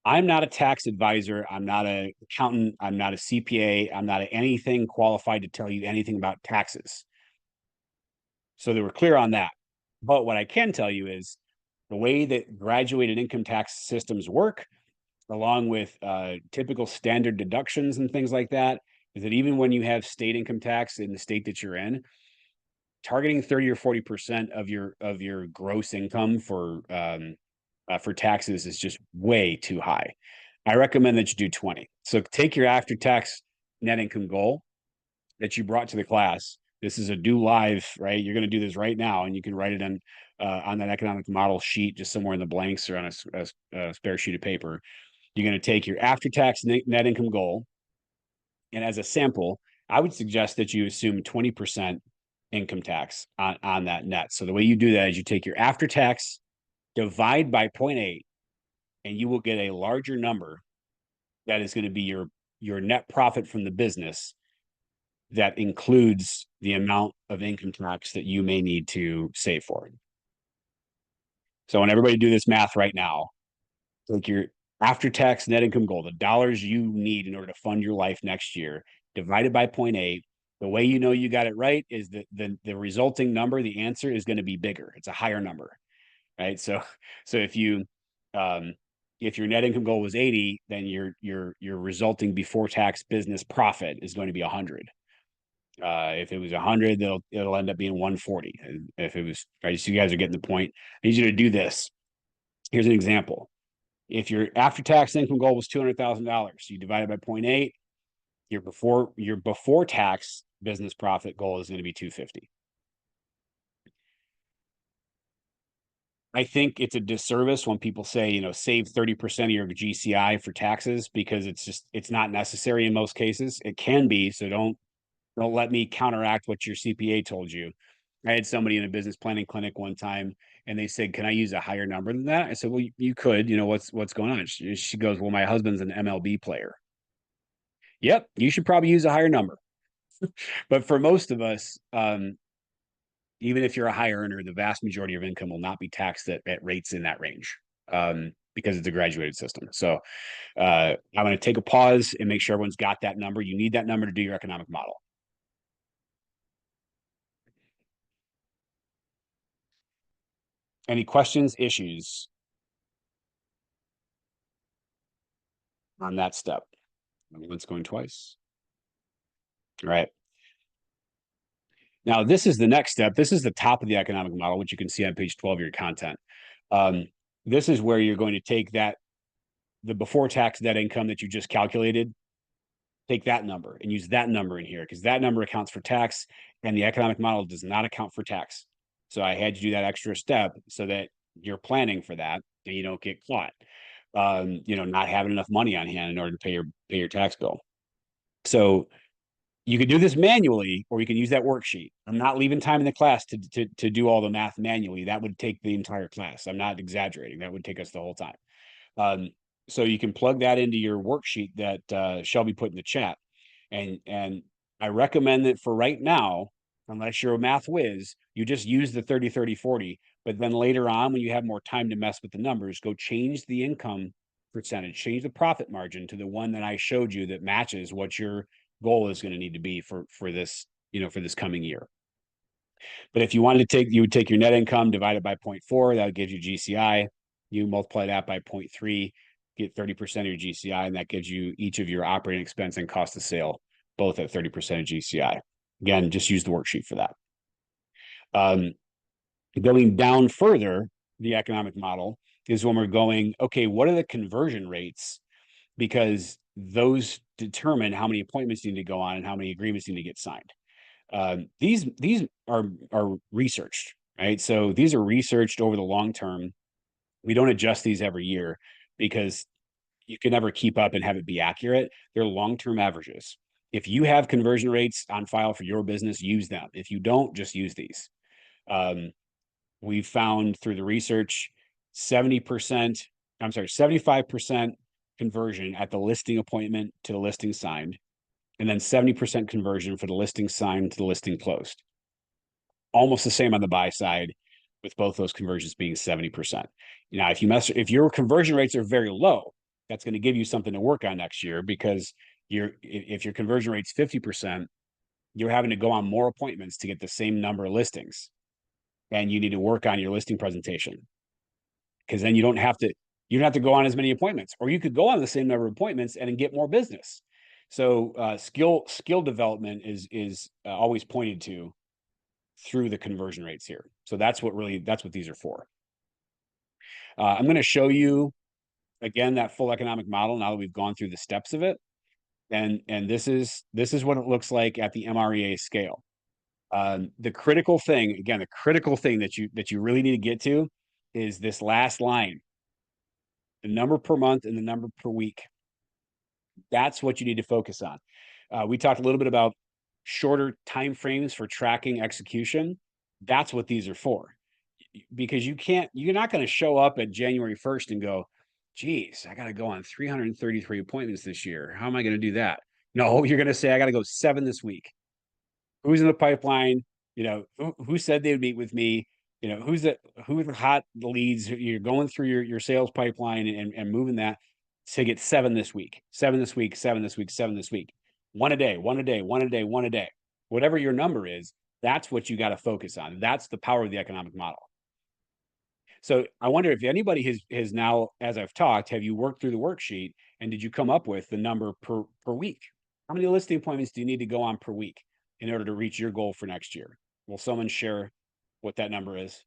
I'm not a tax advisor. I'm not an accountant. I'm not a CPA. I'm not anything qualified to tell you anything about taxes. So they were clear on that. But what I can tell you is the way that graduated income tax systems work, along with typical standard deductions and things like that, is that even when you have state income tax in the state that you're in, targeting 30 or 40% of your gross income for taxes is just way too high. I recommend that you do 20. So take your after-tax net income goal that you brought to the class. This is a do live, right? You're going to do this right now, and you can write it on that economic model sheet, just somewhere in the blanks or on a spare sheet of paper. You're going to take your after-tax net income goal, and as a sample, I would suggest that you assume 20% income tax on that net. So the way you do that is you take your after-tax, divide by 0.8, and you will get a larger number that is going to be your net profit from the business that includes the amount of income tax that you may need to save for it. So I want everybody to do this math right now. Take your after-tax net income goal, the dollars you need in order to fund your life next year, divided by 0.8. The way you know you got it right is that the resulting number, the answer is going to be bigger. It's a higher number, right? So if your net income goal was 80, then your resulting before tax business profit is going to be 100. If it was 100, it'll end up being 140. If it was, right, so you guys are getting the point. I need you to do this. Here's an example. If your after-tax income goal was $200,000, you divide it by 0.8, your before tax business profit goal is going to be 250. I think it's a disservice when people say, you know, save 30% of your GCI for taxes, because it's not necessary in most cases. It can be, so don't let me counteract what your CPA told you. I had somebody in a business planning clinic one time, and they said, "Can I use a higher number than that?" I said, "Well, you could. You know, what's going on?" She goes, "Well, my husband's an MLB player." Yep, you should probably use a higher number. But for most of us, even if you're a high earner, the vast majority of income will not be taxed at rates in that range, because it's a graduated system. So I'm going to take a pause and make sure everyone's got that number. You need that number to do your economic model. Any questions, issues on that step? Once, going twice. All right. Now, this is the next step. This is the top of the economic model, which you can see on page 12 of your content. This is where you're going to take the before tax net income that you just calculated, take that number and use that number in here, because that number accounts for tax and the economic model does not account for tax. So I had to do that extra step so that you're planning for that and you don't get caught, not having enough money on hand in order to pay your tax bill. So you could do this manually, or you can use that worksheet. I'm not leaving time in the class to do all the math manually. That would take the entire class. I'm not exaggerating. That would take us the whole time. So you can plug that into your worksheet that Shelby put in the chat. And I recommend that for right now, unless you're a math whiz, you just use the 30, 30, 40. But then later on, when you have more time to mess with the numbers, go change the income percentage, change the profit margin to the one that I showed you that matches what your goal is going to need to be for this, for this coming year. But if you wanted to you would take your net income, divide it by 0.4, that would give you GCI. You multiply that by 0.3, get 30% of your GCI, and that gives you each of your operating expense and cost of sale, both at 30% of GCI. Again, just use the worksheet for that. Going down further, the economic model is when we're going, okay, what are the conversion rates? Because those determine how many appointments need to go on and how many agreements need to get signed. These are researched, right? So these are researched over the long term. We don't adjust these every year because you can never keep up and have it be accurate. They're long-term averages. If you have conversion rates on file for your business, use them. If you don't, just use these. We've found through the research, 75% conversion at the listing appointment to the listing signed, and then 70% conversion for the listing signed to the listing closed. Almost the same on the buy side, with both those conversions being 70%. Now, if your conversion rates are very low, that's going to give you something to work on next year, because if your conversion rate's 50%, you're having to go on more appointments to get the same number of listings. And you need to work on your listing presentation, because then you don't have to go on as many appointments, or you could go on the same number of appointments and get more business. So skill development is always pointed to through the conversion rates here. So that's what these are for. I'm going to show you again that full economic model now that we've gone through the steps of it, and this is what it looks like at the MREA scale. The critical thing that you really need to get to is this last line, the number per month and the number per week. That's what you need to focus on. We talked a little bit about shorter time frames for tracking execution. That's what these are for, because you're not going to show up at January 1st and go, geez, I got to go on 333 appointments this year. How am I going to do that? No, you're going to say, I got to go 7 this week. Who's in the pipeline? Who said they would meet with me? Who's the hot leads? You're going through your sales pipeline and moving that to get 7 this week, 7 this week, 7 this week, 7 this week, 1 a day, 1 a day, 1 a day, 1 a day. Whatever your number is, that's what you got to focus on. That's the power of the economic model. So I wonder if anybody has now, as I've talked, have you worked through the worksheet and did you come up with the number per week? How many listing appointments do you need to go on per week in order to reach your goal for next year? Will someone share what that number is?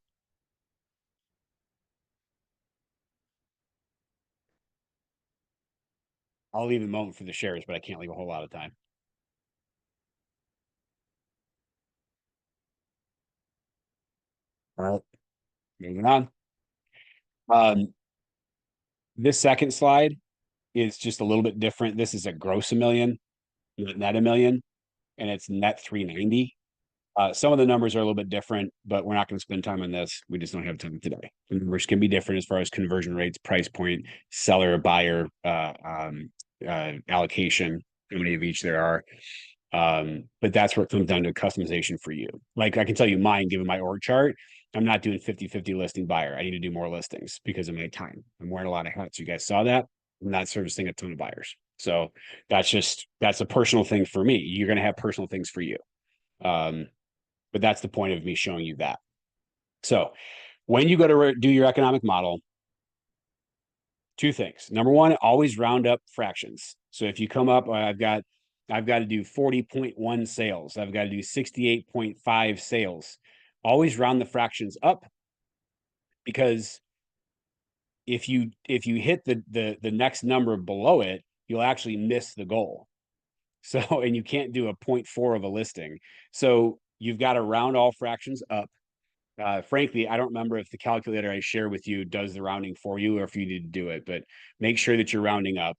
I'll leave a moment for the shares, but I can't leave a whole lot of time. All right, moving on. This second slide is just a little bit different. This is a gross $1 million, net $1 million, and it's net 390. Some of the numbers are a little bit different, but we're not going to spend time on this. We just don't have time today. The numbers can be different as far as conversion rates, price point, seller, buyer, allocation, how many of each there are. But that's where it comes down to customization for you. Like I can tell you mine, given my org chart, I'm not doing 50-50 listing buyer. I need to do more listings because of my time. I'm wearing a lot of hats. You guys saw that. I'm not servicing a ton of buyers. So that's a personal thing for me. You're going to have personal things for you. But that's the point of me showing you that. So When you go to do your economic model, two things. Number one, always round up fractions. So if you come up, I've got to do 40.1 sales. I've got to do 68.5 sales. Always round the fractions up, because if you hit the next number below it, you'll actually miss the goal. So, and you can't do a 0.4 of a listing. So you've got to round all fractions up. Frankly, I don't remember if the calculator I share with you does the rounding for you or if you need to do it, but make sure that you're rounding up.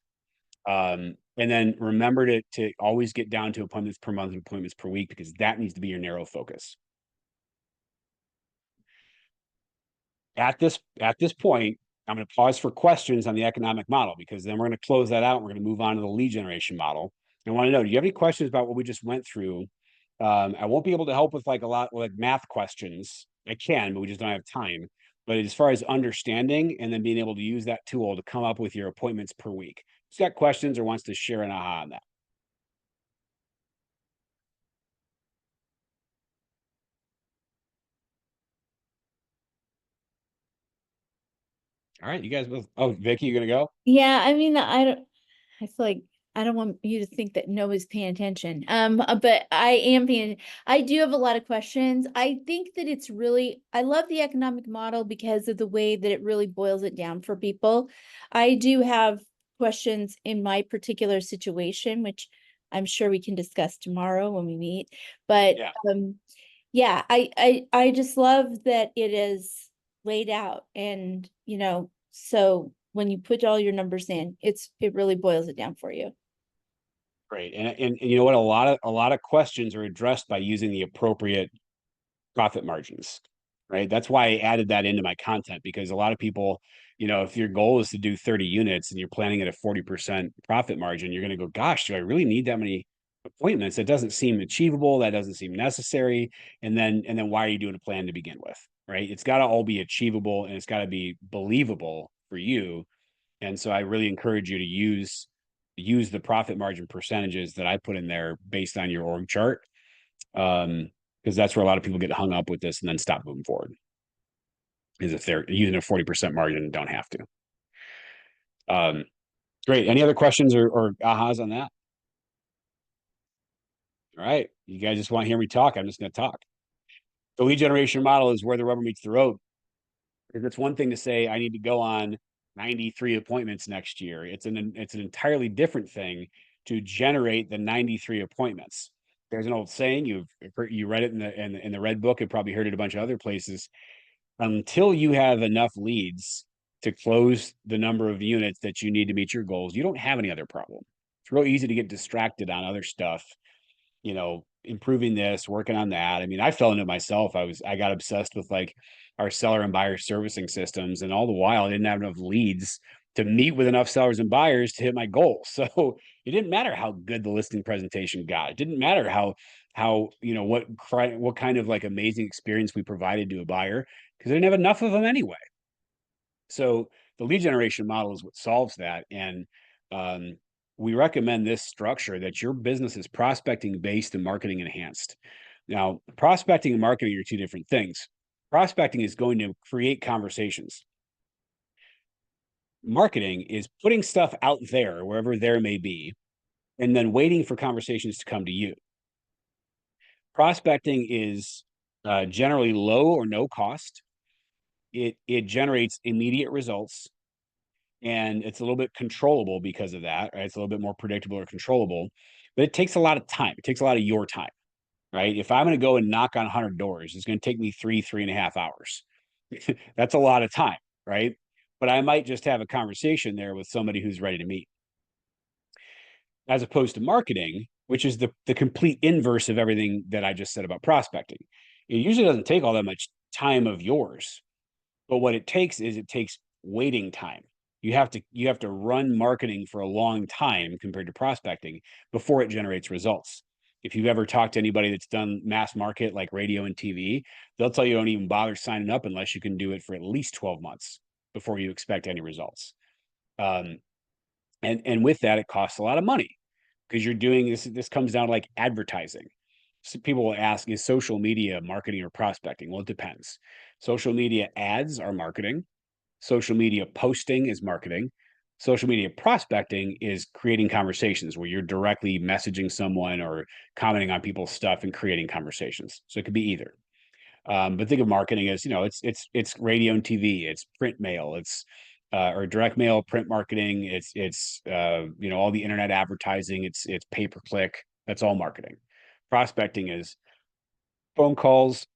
And then remember to always get down to appointments per month and appointments per week, because that needs to be your narrow focus. At this point, I'm going to pause for questions on the economic model, because then we're going to close that out. And we're going to move on to the lead generation model. I want to know, do you have any questions about what we just went through? I won't be able to help with like a lot like math questions. I can, but we just don't have time. But as far as understanding and then being able to use that tool to come up with your appointments per week, who's got questions or wants to share an aha on that? All right, you guys both. Oh, Vicky, you gonna go? Yeah, I mean, I feel like I don't want you to think that nobody's paying attention. But I am paying. I do have a lot of questions. I think that it's really, I love the economic model because of the way that it really boils it down for people. I do have questions in my particular situation, which I'm sure we can discuss tomorrow when we meet. But Yeah. yeah, I just love that it is laid out, and so when you put all your numbers in, it really boils it down for you. Great. And you know what? A lot of questions are addressed by using the appropriate profit margins, right? That's why I added that into my content, because a lot of people, if your goal is to do 30 units and you're planning at a 40% profit margin, you're going to go, gosh, do I really need that many appointments? That doesn't seem achievable. That doesn't seem necessary. And then why are you doing a plan to begin with, right? It's got to all be achievable and it's got to be believable for you. And so I really encourage you to use the profit margin percentages that I put in there based on your org chart. Because that's where a lot of people get hung up with this and then stop moving forward. Is if they're using a 40% margin and don't have to. Great. Any other questions or ahas on that? All right. You guys just want to hear me talk. I'm just going to talk. The lead generation model is where the rubber meets the road. Because it's one thing to say, I need to go on 93 appointments next year. It's an entirely different thing to generate the 93 appointments. There's an old saying, you read it in the red book and probably heard it a bunch of other places. Until you have enough leads to close the number of units that you need to meet your goals, you don't have any other problem. It's real easy to get distracted on other stuff, improving this, working on that. I mean, I fell into it myself. I got obsessed with like our seller and buyer servicing systems, and all the while I didn't have enough leads to meet with enough sellers and buyers to hit my goals. So it didn't matter how good the listing presentation got. It didn't matter how what kind of like amazing experience we provided to a buyer, because I didn't have enough of them anyway. So the lead generation model is what solves that. And we recommend this structure, that your business is prospecting based and marketing enhanced. Now, prospecting and marketing are two different things. Prospecting is going to create conversations. Marketing is putting stuff out there, wherever there may be, and then waiting for conversations to come to you. Prospecting is generally low or no cost. It generates immediate results, and it's a little bit controllable because of that, right? It's a little bit more predictable or controllable, but it takes a lot of time. It takes a lot of your time, right? If I'm going to go and knock on 100 doors, it's going to take me 3.5 hours. That's a lot of time, right? But I might just have a conversation there with somebody who's ready to meet. As opposed to marketing, which is the complete inverse of everything that I just said about prospecting. It usually doesn't take all that much time of yours, but what it takes waiting time. You have to run marketing for a long time compared to prospecting before it generates results. If you've ever talked to anybody that's done mass market like radio and TV, they'll tell you don't even bother signing up unless you can do it for at least 12 months before you expect any results. And with that, it costs a lot of money, because you're doing this. This comes down to like advertising. So people will ask, is social media marketing or prospecting? Well, it depends. Social media ads are marketing. Social media posting is marketing. Social media prospecting is creating conversations where you're directly messaging someone or commenting on people's stuff and creating conversations. So it could be either. But think of marketing as, it's radio and TV, it's print mail, it's or direct mail, print marketing, it's all the internet advertising, it's pay-per-click. That's all marketing. Prospecting is phone calls,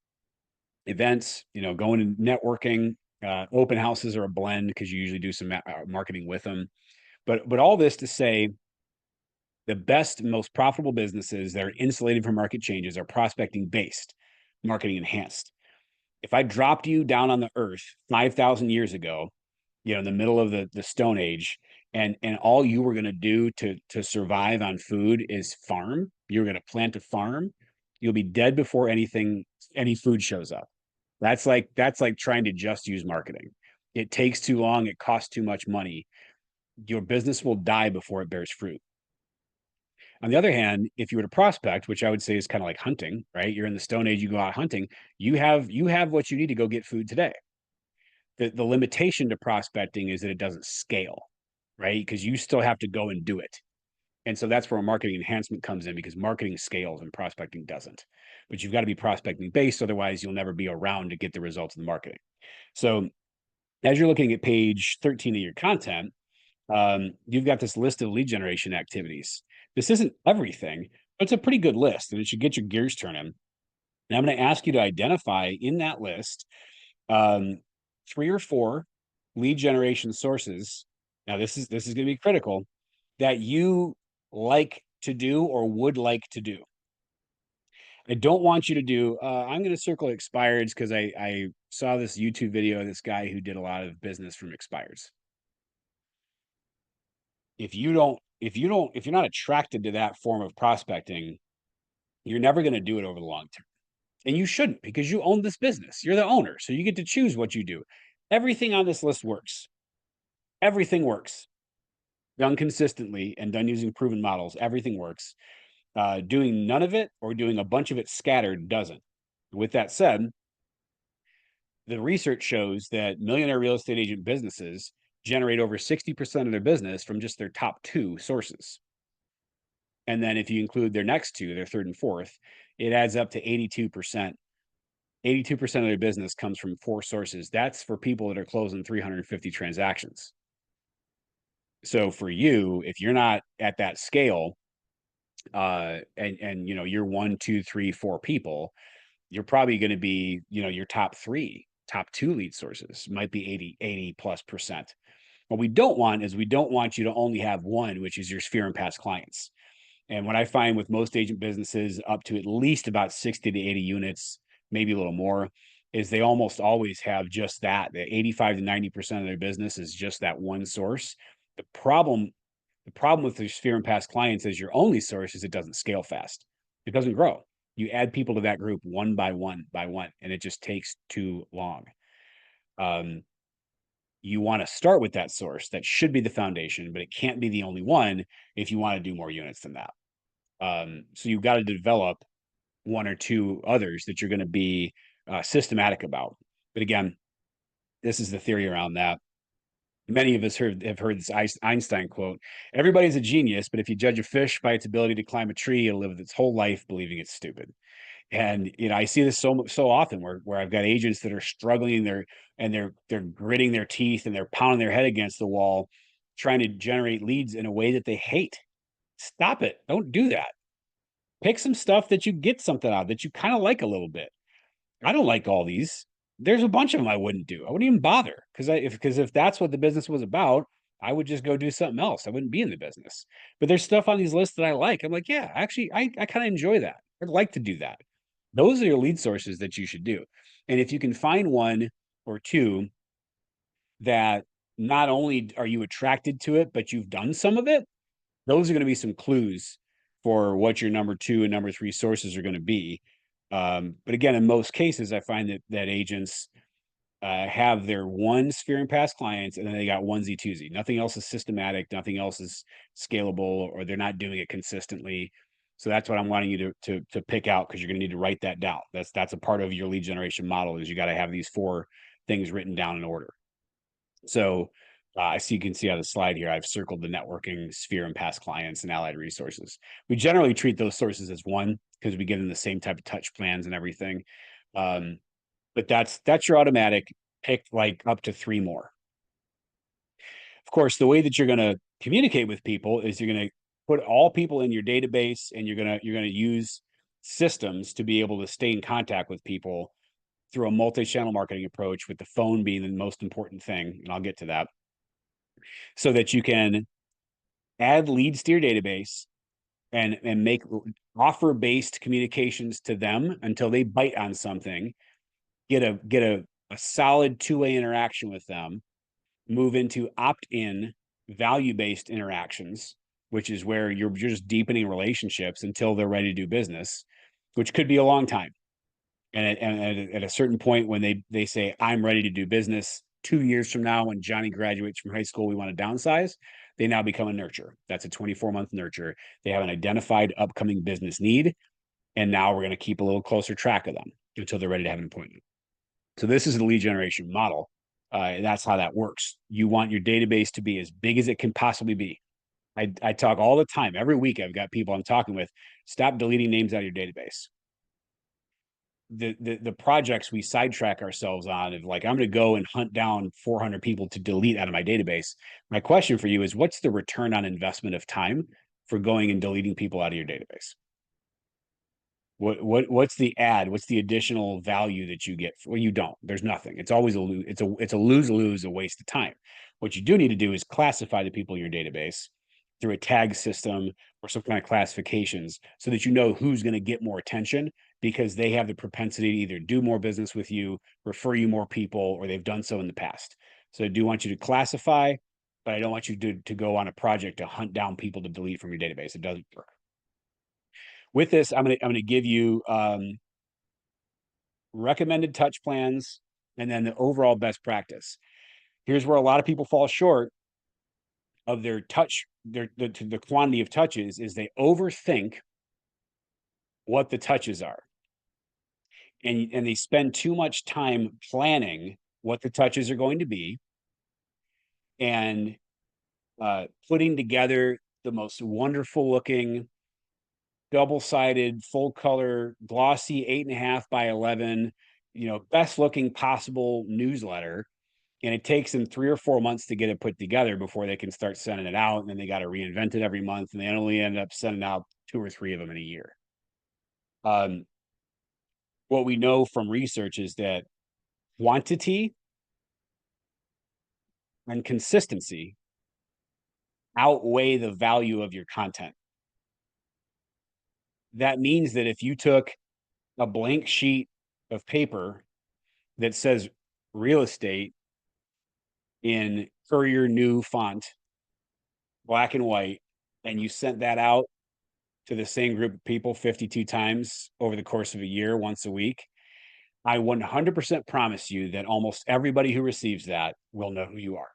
events, going to networking. Open houses are a blend because you usually do some marketing with them. But all this to say, the best, most profitable businesses that are insulated from market changes are prospecting based, marketing enhanced. If I dropped you down on the earth 5,000 years ago, in the middle of the Stone Age, and all you were going to do to survive on food is farm, you're going to plant a farm, you'll be dead before any food shows up. That's like trying to just use marketing. It takes too long. It costs too much money. Your business will die before it bears fruit. On the other hand, if you were to prospect, which I would say is kind of like hunting, right? You're in the Stone Age, you go out hunting, you have what you need to go get food today. The limitation to prospecting is that it doesn't scale, right? Because you still have to go and do it. And so that's where marketing enhancement comes in, because marketing scales and prospecting doesn't. But you've got to be prospecting based, otherwise you'll never be around to get the results of the marketing. So as you're looking at page 13 of your content, you've got this list of lead generation activities. This isn't everything, but it's a pretty good list, and it should get your gears turning. And I'm going to ask you to identify in that list 3 or 4 lead generation sources. Now, this is going to be critical, that you like to do or would like to do. I don't want you to do, I'm going to circle expireds because I saw this YouTube video of this guy who did a lot of business from expireds. If you're not attracted to that form of prospecting, you're never going to do it over the long term. And you shouldn't, because you own this business. You're the owner, so you get to choose what you do. Everything on this list works. Everything works. Done consistently and done using proven models, everything works. Doing none of it or doing a bunch of it scattered doesn't. With that said, the research shows that millionaire real estate agent businesses generate over 60% of their business from just their top 2 sources. And then if you include their next 2, their third and fourth, it adds up to 82%. 82% of their business comes from 4 sources. That's for people that are closing 350 transactions. So for you, if you're not at that scale, and you're 1, 2, 3, 4 people, you're probably going to be, your top 2 lead sources might be 80+%. What we don't want is, we don't want you to only have one, which is your sphere and past clients. And what I find with most agent businesses, up to at least about 60 to 80 units, maybe a little more, is they almost always have just that. The 85 to 90% of their business is just that one source. The problem with your sphere and past clients as your only source is it doesn't scale fast. It doesn't grow. You add people to that group one by one, and it just takes too long. You want to start with that source. That should be the foundation, but it can't be the only one if you want to do more units than that. So you've got to develop 1 or 2 others that you're going to be systematic about. But again, this is the theory around that. Many of us have heard this Einstein quote: "Everybody's a genius, but if you judge a fish by its ability to climb a tree, it'll live its whole life believing it's stupid." And I see this so often where I've got agents that are struggling, they're gritting their teeth and they're pounding their head against the wall, trying to generate leads in a way that they hate. Stop it. Don't do that. Pick some stuff that you get something out of, that you kind of like a little bit. I don't like all these. There's a bunch of them I wouldn't do. I wouldn't even bother, because if that's what the business was about, I would just go do something else. I wouldn't be in the business. But there's stuff on these lists that I like. I'm like, yeah, actually, I kind of enjoy that. I'd like to do that. Those are your lead sources that you should do. And if you can find 1 or 2 that not only are you attracted to it, but you've done some of it, those are going to be some clues for what your number 2 and number 3 sources are going to be. But again, in most cases, I find that agents have their one sphere and past clients, and then they got onesie twosie. Nothing else is systematic. Nothing else is scalable, or they're not doing it consistently. So that's what I'm wanting you to pick out, because you're going to need to write that down. That's a part of your lead generation model, is you got to have these 4 things written down in order. So I see, you can see on the slide here, I've circled the networking, sphere, and past clients and allied resources. We generally treat those sources as one, because we give them the same type of touch plans and everything. But that's your automatic. Pick like up to 3 more. Of course, the way that you're going to communicate with people is you're going to put all people in your database, and you're going to use systems to be able to stay in contact with people through a multi-channel marketing approach, with the phone being the most important thing, and I'll get to that, so that you can add leads to your database and make offer-based communications to them until they bite on something, get a solid 2-way interaction with them, move into opt-in value-based interactions, which is where you're just deepening relationships until they're ready to do business, which could be a long time. And at a certain point, when they say, I'm ready to do business, 2 years from now, when Johnny graduates from high school, we want to downsize, they now become a nurture. That's a 24-month nurture. They have an identified upcoming business need, and now we're going to keep a little closer track of them until they're ready to have an appointment. So this is the lead generation model. And that's how that works. You want your database to be as big as it can possibly be. I talk all the time. Every week I've got people I'm talking with, stop deleting names out of your database. The projects we sidetrack ourselves on, of like, I'm going to go and hunt down 400 people to delete out of my database. My question for you is, what's the return on investment of time for going and deleting people out of your database? What's the ad? What's the additional value that you get? Well, you don't. There's nothing. It's always a lose. It's a lose-lose, a waste of time. What you do need to do is classify the people in your database through a tag system or some kind of classifications, so that you know who's going to get more attention, because they have the propensity to either do more business with you, refer you more people, or they've done so in the past. So I do want you to classify, but I don't want you to go on a project to hunt down people to delete from your database. It doesn't work. With this, I'm gonna give you recommended touch plans, and then the overall best practice. Here's where a lot of people fall short of their touch, the quantity of touches, is they overthink what the touches are. And they spend too much time planning what the touches are going to be, and putting together the most wonderful looking, double-sided, full color, glossy 8.5 by 11, best looking possible newsletter. And it takes them 3 or 4 months to get it put together before they can start sending it out. And then they got to reinvent it every month, and they only end up sending out 2 or 3 of them in a year. What we know from research is that quantity and consistency outweigh the value of your content. That means that if you took a blank sheet of paper that says real estate in Courier New font, black and white, and you sent that out to the same group of people 52 times over the course of a year, once a week, I 100% promise you that almost everybody who receives that will know who you are.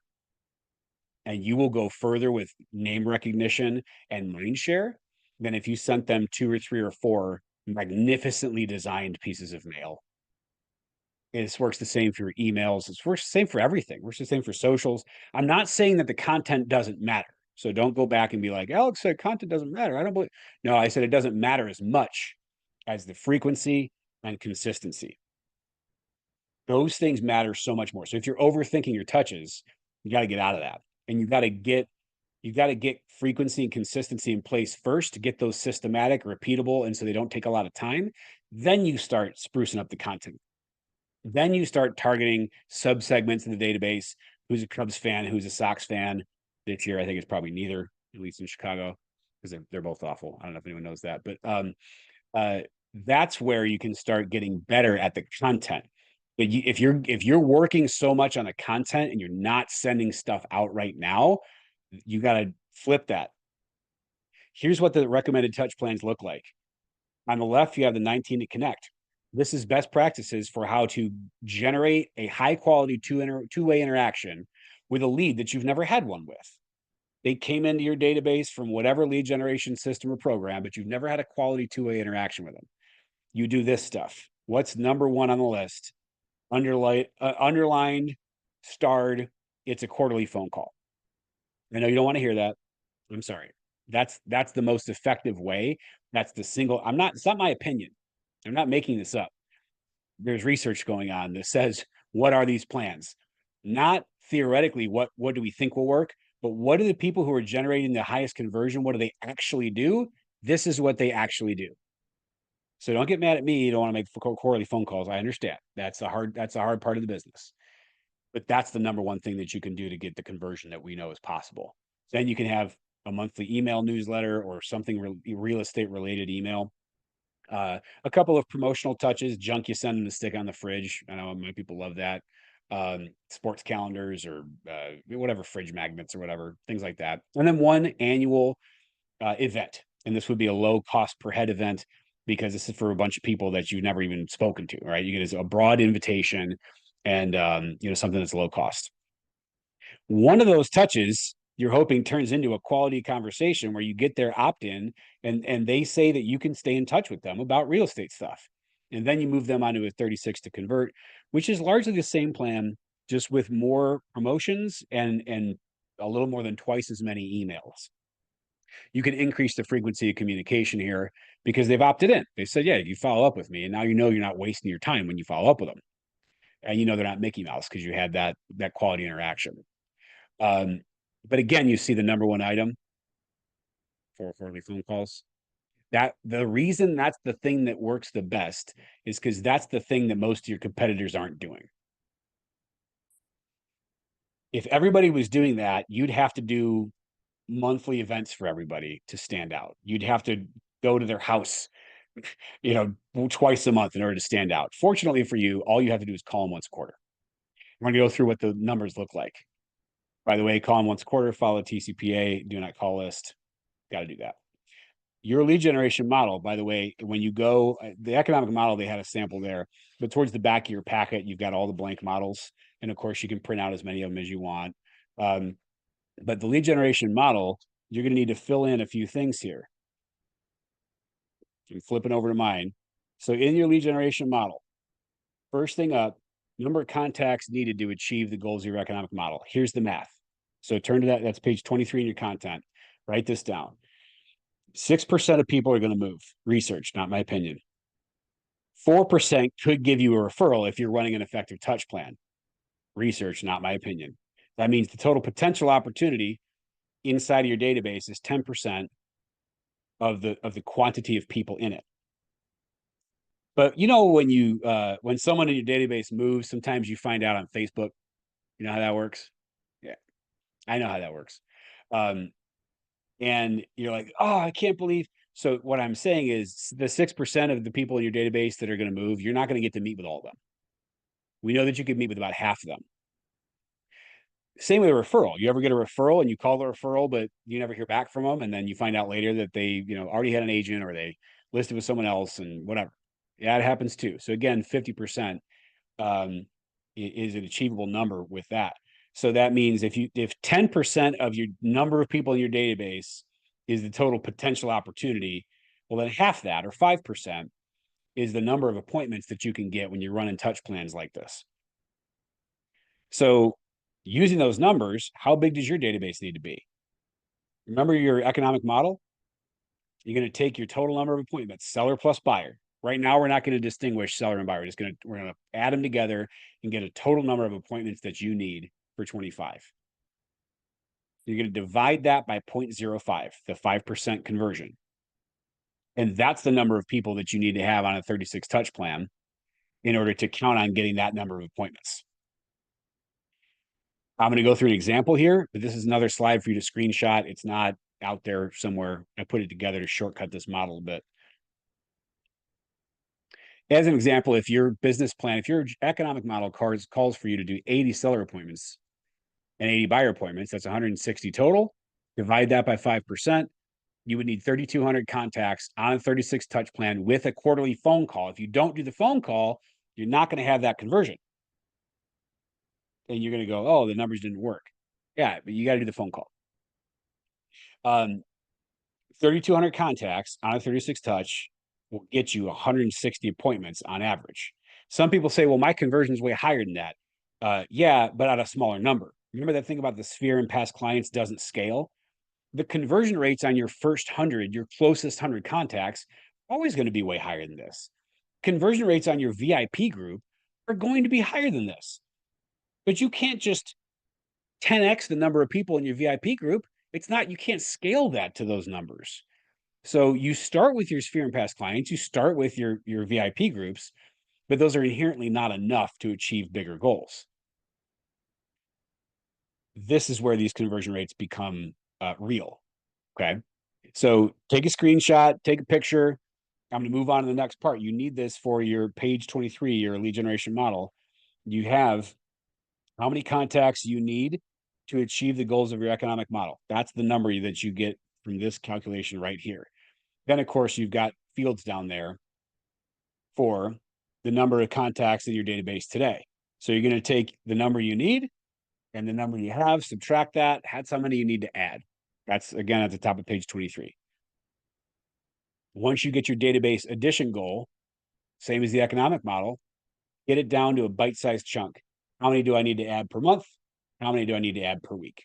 And you will go further with name recognition and mind share than if you sent them 2 or 3 or 4 magnificently designed pieces of mail. It works the same for your emails. It works the same for everything. It works the same for socials. I'm not saying that the content doesn't matter. So don't go back and be like, Alex said content doesn't matter. I don't believe. No, I said it doesn't matter as much as the frequency and consistency. Those things matter so much more. So if you're overthinking your touches, you got to get out of that. And you got to get frequency and consistency in place first to get those systematic, repeatable, and so they don't take a lot of time. Then you start sprucing up the content. Then you start targeting sub-segments in the database. Who's a Cubs fan? Who's a Sox fan? This year, I think it's probably neither, at least in Chicago, because they're both awful. I don't know if anyone knows that. But that's where you can start getting better at the content. But if you're working so much on the content and you're not sending stuff out right now, you got to flip that. Here's what the recommended touch plans look like. On the left, you have the 19 to connect. This is best practices for how to generate a high quality two-way interaction with a lead that you've never had one with. They came into your database from whatever lead generation system or program, but you've never had a quality two-way interaction with them. You do this stuff. What's number one on the list? Underlined, starred, it's a quarterly phone call. I know you don't want to hear that. I'm sorry. That's the most effective way. That's the single. It's not my opinion. I'm not making this up. There's research going on that says, what are these plans? Not theoretically, what do we think will work, but what do the people who are generating the highest conversion, what do they actually do? This is what they actually do. So don't get mad at me. You don't want to make quarterly phone calls. I understand. That's a hard part of the business. But that's the number one thing that you can do to get the conversion that we know is possible. Then you can have a monthly email newsletter or something real estate related email. A couple of promotional touches, junk you send them to stick on the fridge. I know my people love that. Sports calendars or whatever, fridge magnets or whatever, things like that. And then one annual event. And this would be a low cost per head event because this is for a bunch of people that you've never even spoken to, right? You get a broad invitation and something that's low cost. One of those touches you're hoping turns into a quality conversation where you get their opt-in and they say that you can stay in touch with them about real estate stuff. And then you move them onto a 36 to convert, which is largely the same plan, just with more promotions and a little more than twice as many emails. You can increase the frequency of communication here because they've opted in. They said, yeah, you follow up with me. And now you know you're not wasting your time when you follow up with them. And you know they're not Mickey Mouse because you had that quality interaction. But again, you see the number one item for quarterly phone calls. That the reason that's the thing that works the best is because that's the thing that most of your competitors aren't doing. If everybody was doing that, you'd have to do monthly events for everybody to stand out. You'd have to go to their house, twice a month in order to stand out. Fortunately for you, all you have to do is call them once a quarter. We're going to go through what the numbers look like. By the way, call them once a quarter, follow TCPA, do not call list. Got to do that. Your lead generation model, by the way, when you go, the economic model, they had a sample there, but towards the back of your packet, you've got all the blank models. And of course, you can print out as many of them as you want. But the lead generation model, you're going to need to fill in a few things here. I'm flipping over to mine. So in your lead generation model, first thing up, number of contacts needed to achieve the goals of your economic model. Here's the math. So turn to that's page 23 in your content. Write this down. 6% of people are going to move. Research, not my opinion. 4% could give you a referral if you're running an effective touch plan. Research, not my opinion. That means the total potential opportunity inside of your database is 10% of the quantity of people in it. But when someone in your database moves, sometimes you find out on Facebook. You know how that works? Yeah, I know how that works. And you're like, oh, I can't believe. So what I'm saying is the 6% of the people in your database that are going to move, you're not going to get to meet with all of them. We know that you could meet with about half of them. Same with a referral. You ever get a referral and you call the referral, but you never hear back from them. And then you find out later that they, already had an agent or they listed with someone else and whatever. Yeah, it happens too. So again, 50% is an achievable number with that. So that means if 10% of your number of people in your database is the total potential opportunity, well, then half that or 5% is the number of appointments that you can get when you're running touch plans like this. So using those numbers, how big does your database need to be? Remember your economic model? You're going to take your total number of appointments, seller plus buyer. Right now, we're not going to distinguish seller and buyer. We're going to add them together and get a total number of appointments that you need for 25. You're going to divide that by 0.05, the 5% conversion. And that's the number of people that you need to have on a 36 touch plan in order to count on getting that number of appointments. I'm going to go through an example here, but this is another slide for you to screenshot. It's not out there somewhere. I put it together to shortcut this model a bit. As an example, if your business plan, if your economic model calls for you to do 80 seller appointments and 80 buyer appointments, that's 160 total. Divide that by 5%. You would need 3,200 contacts on a 36 touch plan with a quarterly phone call. If you don't do the phone call, you're not going to have that conversion. And you're going to go, oh, the numbers didn't work. Yeah, but you got to do the phone call. 3,200 contacts on a 36 touch will get you 160 appointments on average. Some people say, well, my conversion is way higher than that. Yeah, but at a smaller number. Remember that thing about the sphere and past clients doesn't scale? The conversion rates on your first 100, your closest 100 contacts, always going to be way higher than this. Conversion rates on your VIP group are going to be higher than this. But you can't just 10x the number of people in your VIP group. It's not, you can't scale that to those numbers. So you start with your sphere and past clients, you start with your VIP groups, but those are inherently not enough to achieve bigger goals. This is where these conversion rates become real. Okay. So take a screenshot, take a picture. I'm going to move on to the next part. You need this for your page 23, your lead generation model. You have how many contacts you need to achieve the goals of your economic model. That's the number that you get from this calculation right here. Then, of course, you've got fields down there for the number of contacts in your database today. So you're going to take the number you need and the number you have, subtract that, that's how many you need to add. That's, again, at the top of page 23. Once you get your database addition goal, same as the economic model, get it down to a bite-sized chunk. How many do I need to add per month? How many do I need to add per week?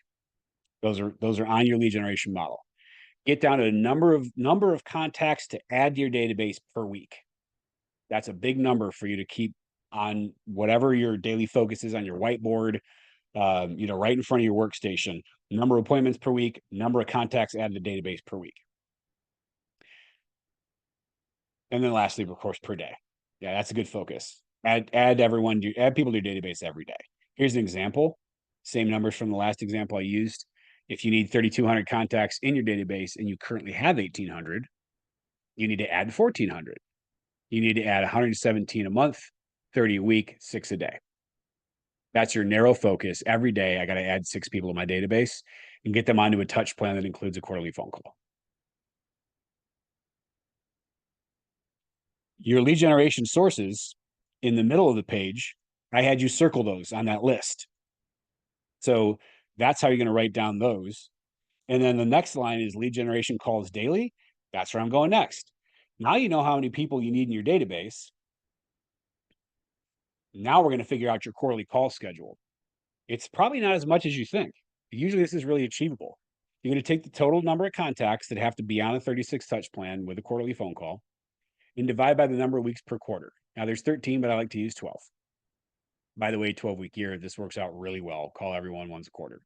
Those are on your lead generation model. Get down to a number of contacts to add to your database per week. That's a big number for you to keep on whatever your daily focus is on your whiteboard, right in front of your workstation. Number of appointments per week, number of contacts added to the database per week. And then lastly, of course, per day. Yeah, that's a good focus. Add people to your database every day. Here's an example. Same numbers from the last example I used. If you need 3,200 contacts in your database and you currently have 1,800, you need to add 1,400. You need to add 117 a month, 30 a week, 6 a day. That's your narrow focus. Every day, I got to add 6 people in my database and get them onto a touch plan that includes a quarterly phone call. Your lead generation sources in the middle of the page, I had you circle those on that list. So that's how you're going to write down those. And then the next line is lead generation calls daily. That's where I'm going next. Now you know how many people you need in your database. Now we're going to figure out your quarterly call schedule. It's probably not as much as you think. Usually this is really achievable. You're going to take the total number of contacts that have to be on a 36 touch plan with a quarterly phone call and divide by the number of weeks per quarter. Now there's 13, but I like to use 12. By the way, 12-week year, this works out really well. Call everyone once a quarter.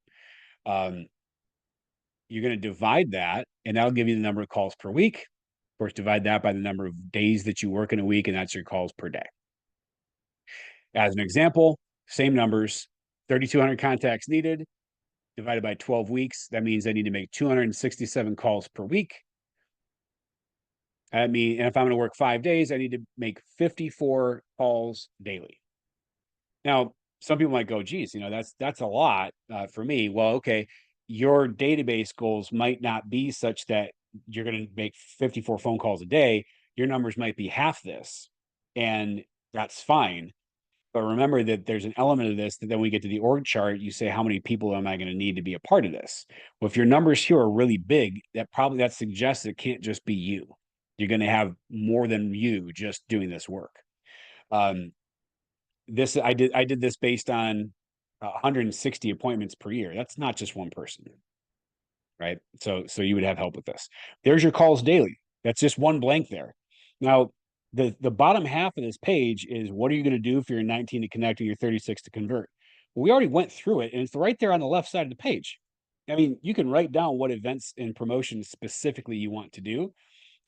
You're going to divide that, and that'll give you the number of calls per week. Of course, divide that by the number of days that you work in a week, and that's your calls per day. As an example, same numbers, 3,200 contacts needed, divided by 12 weeks. That means I need to make 267 calls per week. And if I'm going to work 5 days, I need to make 54 calls daily. Now, some people might go, geez, that's a lot for me. Well, okay, your database goals might not be such that you're going to make 54 phone calls a day. Your numbers might be half this, and that's fine. But remember that there's an element of this that then we get to the org chart, you say, how many people am I going to need to be a part of this? Well, if your numbers here are really big, that suggests it can't just be you. You're going to have more than you just doing this work. I did this based on 160 appointments per year. That's not just one person, right? So you would have help with this. There's your calls daily. That's just one blank there. Now, the bottom half of this page is what are you going to do if you're 19 to connect and you're 36 to convert? Well, we already went through it, and it's right there on the left side of the page. I mean, you can write down what events and promotions specifically you want to do.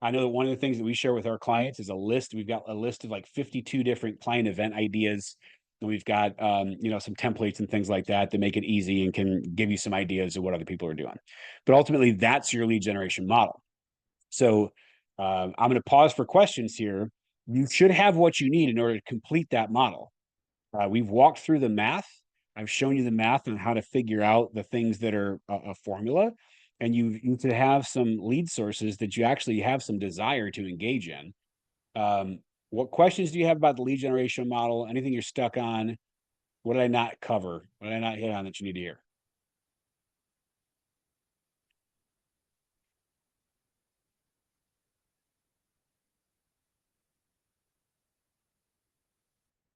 I know that one of the things that we share with our clients is a list. We've got a list of like 52 different client event ideas. And we've got, some templates and things like that make it easy and can give you some ideas of what other people are doing. But ultimately, that's your lead generation model. So I'm going to pause for questions here. You should have what you need in order to complete that model. We've walked through the math. I've shown you the math on how to figure out the things that are a formula. And you need to have some lead sources that you actually have some desire to engage in. What questions do you have about the lead generation model? Anything you're stuck on? What did I not cover? What did I not hit on that you need to hear?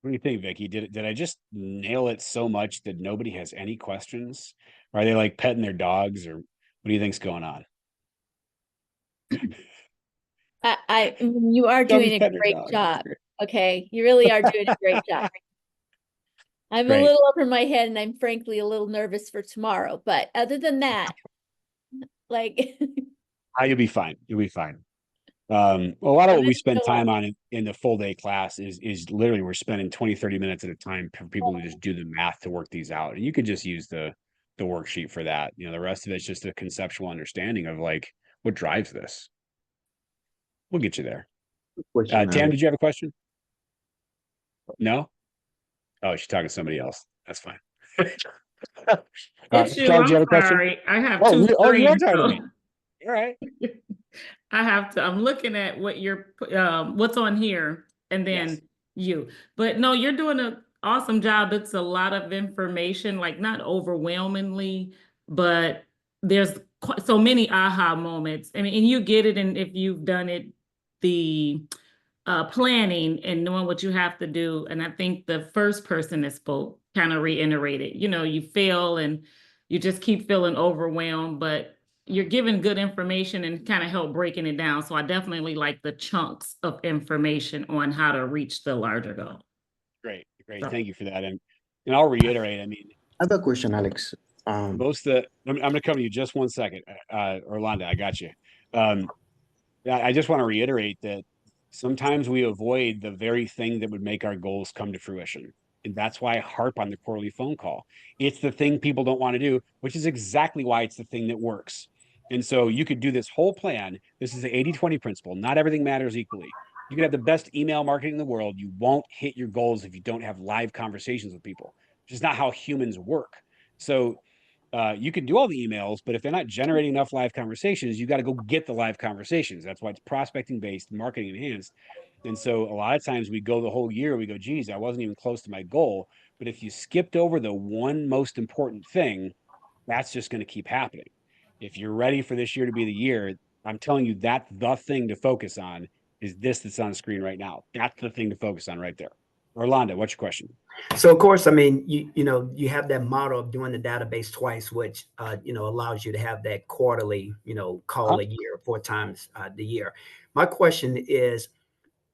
What do you think, Vicky? Did I just nail it so much that nobody has any questions? Are they like petting their dogs, or what do you think's going on? You are Shelby's doing a petting her great dog. job. Okay, you really are doing a great job. I'm a Great. little over my head, and I'm frankly a little nervous for tomorrow. But other than that, like, You'll be fine. You'll be fine. A lot of what we spend still- time on in the full day class is literally we're spending 20, 30 minutes at a time for people to just do the math to work these out. And you could just use the worksheet for that. You know, the rest of it's just a conceptual understanding of like what drives this. We'll get you there. Question, Tam, did you have a question? No? Oh, she's talking to somebody else. That's fine. It's you. Charles, do you have I'm a question? sorry. I have Oh, two you are screens. talking to so me. All right. I have to. I'm looking at what you're, what's on here, and then Yes. you. But no, you're doing an awesome job. It's a lot of information, like not overwhelmingly, but there's so many aha moments. I mean, and you get it, and if you've done it, the planning and knowing what you have to do. And I think the first person that spoke kind of reiterated, you know, you fail and you just keep feeling overwhelmed, but you're giving good information and kind of help breaking it down. So I definitely like the chunks of information on how to reach the larger goal. Great. Thank you for that. And I'll reiterate, I mean, I have a question, Alex. most of the, I'm going to come to you just one second. Orlando, I got you. I just want to reiterate that sometimes we avoid the very thing that would make our goals come to fruition. And that's why I harp on the quarterly phone call. It's the thing people don't want to do, which is exactly why it's the thing that works. And so you could do this whole plan. This is the 80-20 principle. Not everything matters equally. You could have the best email marketing in the world. You won't hit your goals if you don't have live conversations with people, which is not how humans work. So you can do all the emails, but if they're not generating enough live conversations, you got to go get the live conversations. That's why it's prospecting based, marketing enhanced. And so a lot of times we go the whole year, we go, geez, I wasn't even close to my goal. But if you skipped over the one most important thing, that's just going to keep happening. If you're ready for this year to be the year, I'm telling you that the thing to focus on is this that's on the screen right now. That's the thing to focus on right there. Orlando, what's your question? So of course, I mean, you know, you have that model of doing the database twice, which you know, allows you to have that quarterly, you know, call a year, 4 times the year. My question is,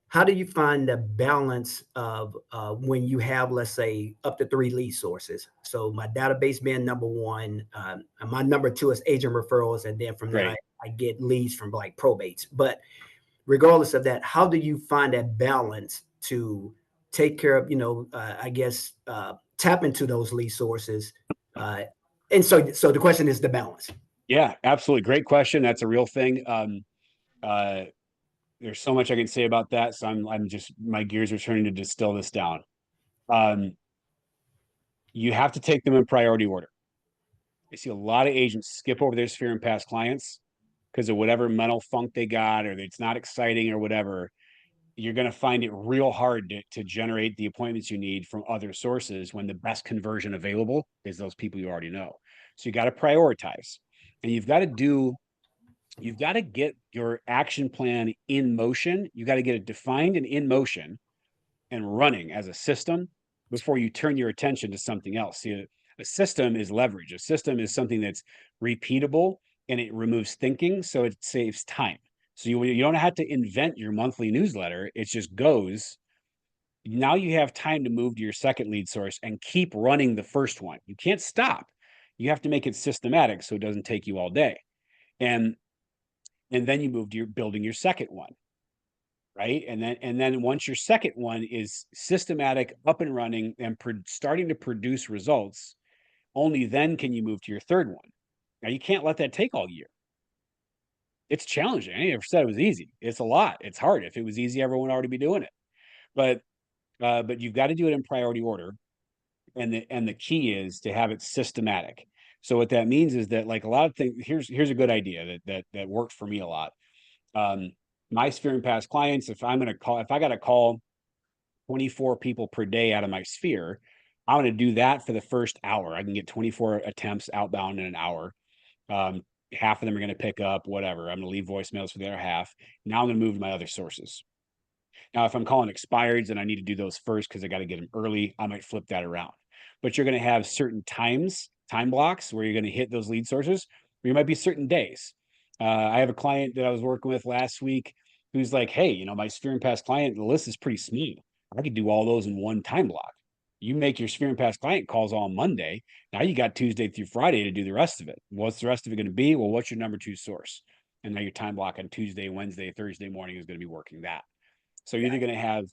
how do you find the balance of when you have, let's say, up to 3 lead sources? So my database being number 1, and my number 2 is agent referrals, and then from there I get leads from like probates. But regardless of that, how do you find that balance to take care of, you know, I guess, tap into those lead sources? And so the question is the balance. Yeah, absolutely. Great question. That's a real thing. There's so much I can say about that. So I'm just, my gears are turning to distill this down. You have to take them in priority order. I see a lot of agents skip over their sphere and past clients because of whatever mental funk they got, or it's not exciting or whatever. You're going to find it real hard to generate the appointments you need from other sources when the best conversion available is those people you already know. So you got to prioritize, and you've got to get your action plan in motion. You got to get it defined and in motion and running as a system before you turn your attention to something else. See, a system is leverage. A system is something that's repeatable and it removes thinking, so it saves time. So you don't have to invent your monthly newsletter. It just goes. Now you have time to move to your second lead source and keep running the first one. You can't stop. You have to make it systematic so it doesn't take you all day. And then you move to your building your second one, right? And then once your second one is systematic, up and running, and starting to produce results, only then can you move to your third one. Now you can't let that take all year. It's challenging. I never said it was easy. It's a lot. It's hard. If it was easy, everyone would already be doing it. But you've got to do it in priority order. And the key is to have it systematic. So what that means is that, like, a lot of things, here's a good idea that worked for me a lot. My sphere and past clients, if I got to call 24 people per day out of my sphere, I'm going to do that for the first hour. I can get 24 attempts outbound in an hour. Half of them are going to pick up, whatever. I'm going to leave voicemails for the other half. Now I'm going to move to my other sources. Now, if I'm calling expireds and I need to do those first because I got to get them early, I might flip that around. But you're going to have certain time blocks where you're going to hit those lead sources. Or you might be certain days. I have a client that I was working with last week who's like, hey, you know, my Sphere and Pass client, the list is pretty smooth. I could do all those in one time block. You make your Sphere and Pass client calls on Monday. Now you got Tuesday through Friday to do the rest of it. What's the rest of it going to be? Well, what's your number 2 source? And now your time block on Tuesday, Wednesday, Thursday morning is going to be working that. So you're either going to have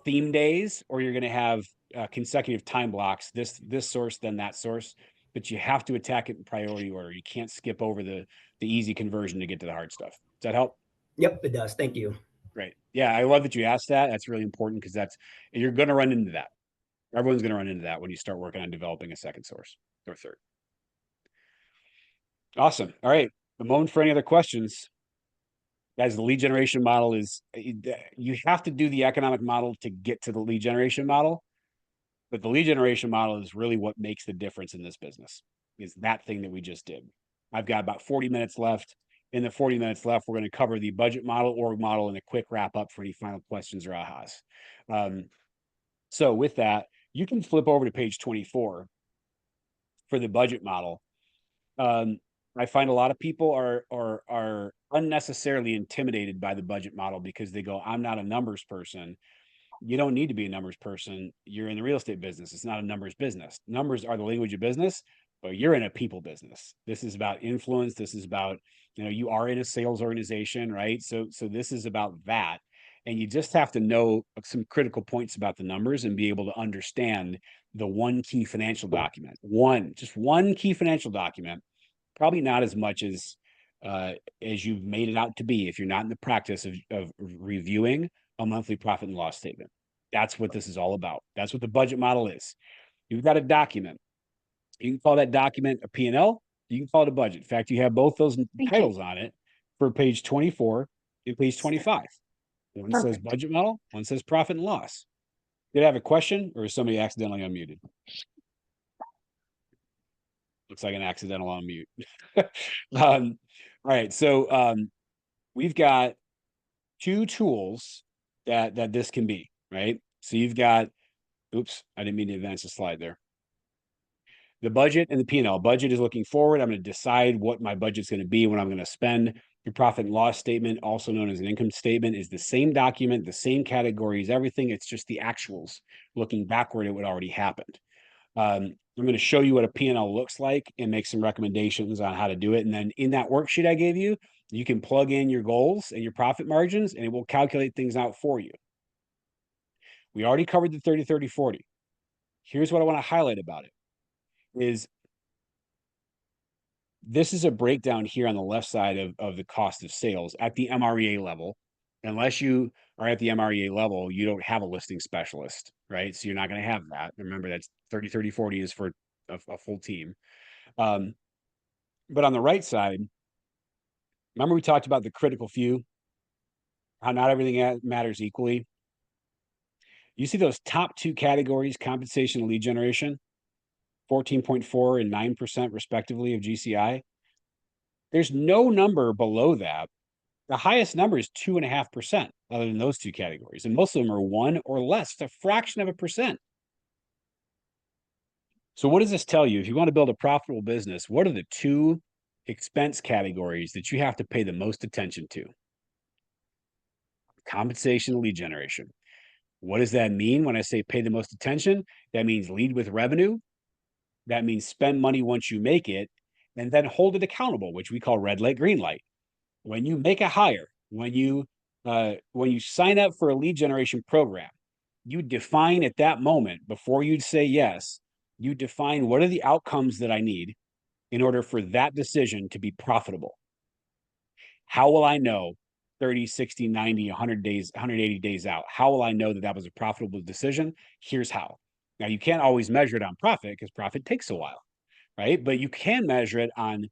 theme days or you're going to have consecutive time blocks, this source, then that source, but you have to attack it in priority order. You can't skip over the easy conversion to get to the hard stuff. Does that help? Yep, it does. Thank you. Great. Yeah, I love that you asked that. That's really important because you're going to run into that. Everyone's going to run into that when you start working on developing a second source or third. Awesome. All right. A moment for any other questions. Guys, the lead generation model is, you have to do the economic model to get to the lead generation model. But the lead generation model is really what makes the difference in this business, is that thing that we just did. I've got about 40 minutes left. In the 40 minutes left, we're going to cover the budget model, org model, and a quick wrap up for any final questions or ahas. So with that, you can flip over to page 24 for the budget model. I find a lot of people are unnecessarily intimidated by the budget model because they go, I'm not a numbers person. You don't need to be a numbers person. You're in the real estate business. It's not a numbers business. Numbers are the language of business, but you're in a people business. This is about influence. This is about, you know, you are in a sales organization, right? So this is about that. And you just have to know some critical points about the numbers and be able to understand the one key financial document. Just one key financial document, probably not as much as you've made it out to be if you're not in the practice of reviewing a monthly profit and loss statement. That's what this is all about. That's what the budget model is. You've got a document. You can call that document a P&L. You can call it a budget. In fact, you have both those titles on it for page 24 and page 25. One says budget model, one says profit and loss. Did I have a question or is somebody accidentally unmuted? Looks like an accidental unmute. All right. So we've got 2 tools that this can be, right? So you've got, oops, I didn't mean to advance the slide there. The budget and the P&L. Budget is looking forward. I'm going to decide what my budget's going to be, when I'm going to spend. Your profit and loss statement, also known as an income statement, is the same document, the same categories, everything. It's just the actuals looking backward at what already happened. I'm going to show you what a P&L looks like and make some recommendations on how to do it. And then in that worksheet I gave you, you can plug in your goals and your profit margins, and it will calculate things out for you. We already covered the 30, 30, 40. Here's what I want to highlight about it is this is a breakdown here on the left side of the cost of sales at the MREA level. Unless you are at the MREA level, you don't have a listing specialist, right? So you're not going to have that. Remember, that's 30, 30, 40 is for a full team. But on the right side, remember we talked about the critical few, how not everything matters equally. You see those top 2 categories, compensation and lead generation, 14.4 and 9% respectively of GCI. There's no number below that. The highest number is 2.5% other than those 2 categories. And most of them are 1 or less. It's a fraction of a percent. So what does this tell you? If you want to build a profitable business, what are the 2 expense categories that you have to pay the most attention to? Compensation and lead generation. What does that mean when I say pay the most attention? That means lead with revenue. That means spend money once you make it, and then hold it accountable, which we call red light, green light. When you make a hire, when you sign up for a lead generation program, you define at that moment, before you'd say yes, you define what are the outcomes that I need in order for that decision to be profitable. How will I know 30, 60, 90, 100 days, 180 days out? How will I know that that was a profitable decision? Here's how. Now, you can't always measure it on profit because profit takes a while, right? But you can measure it on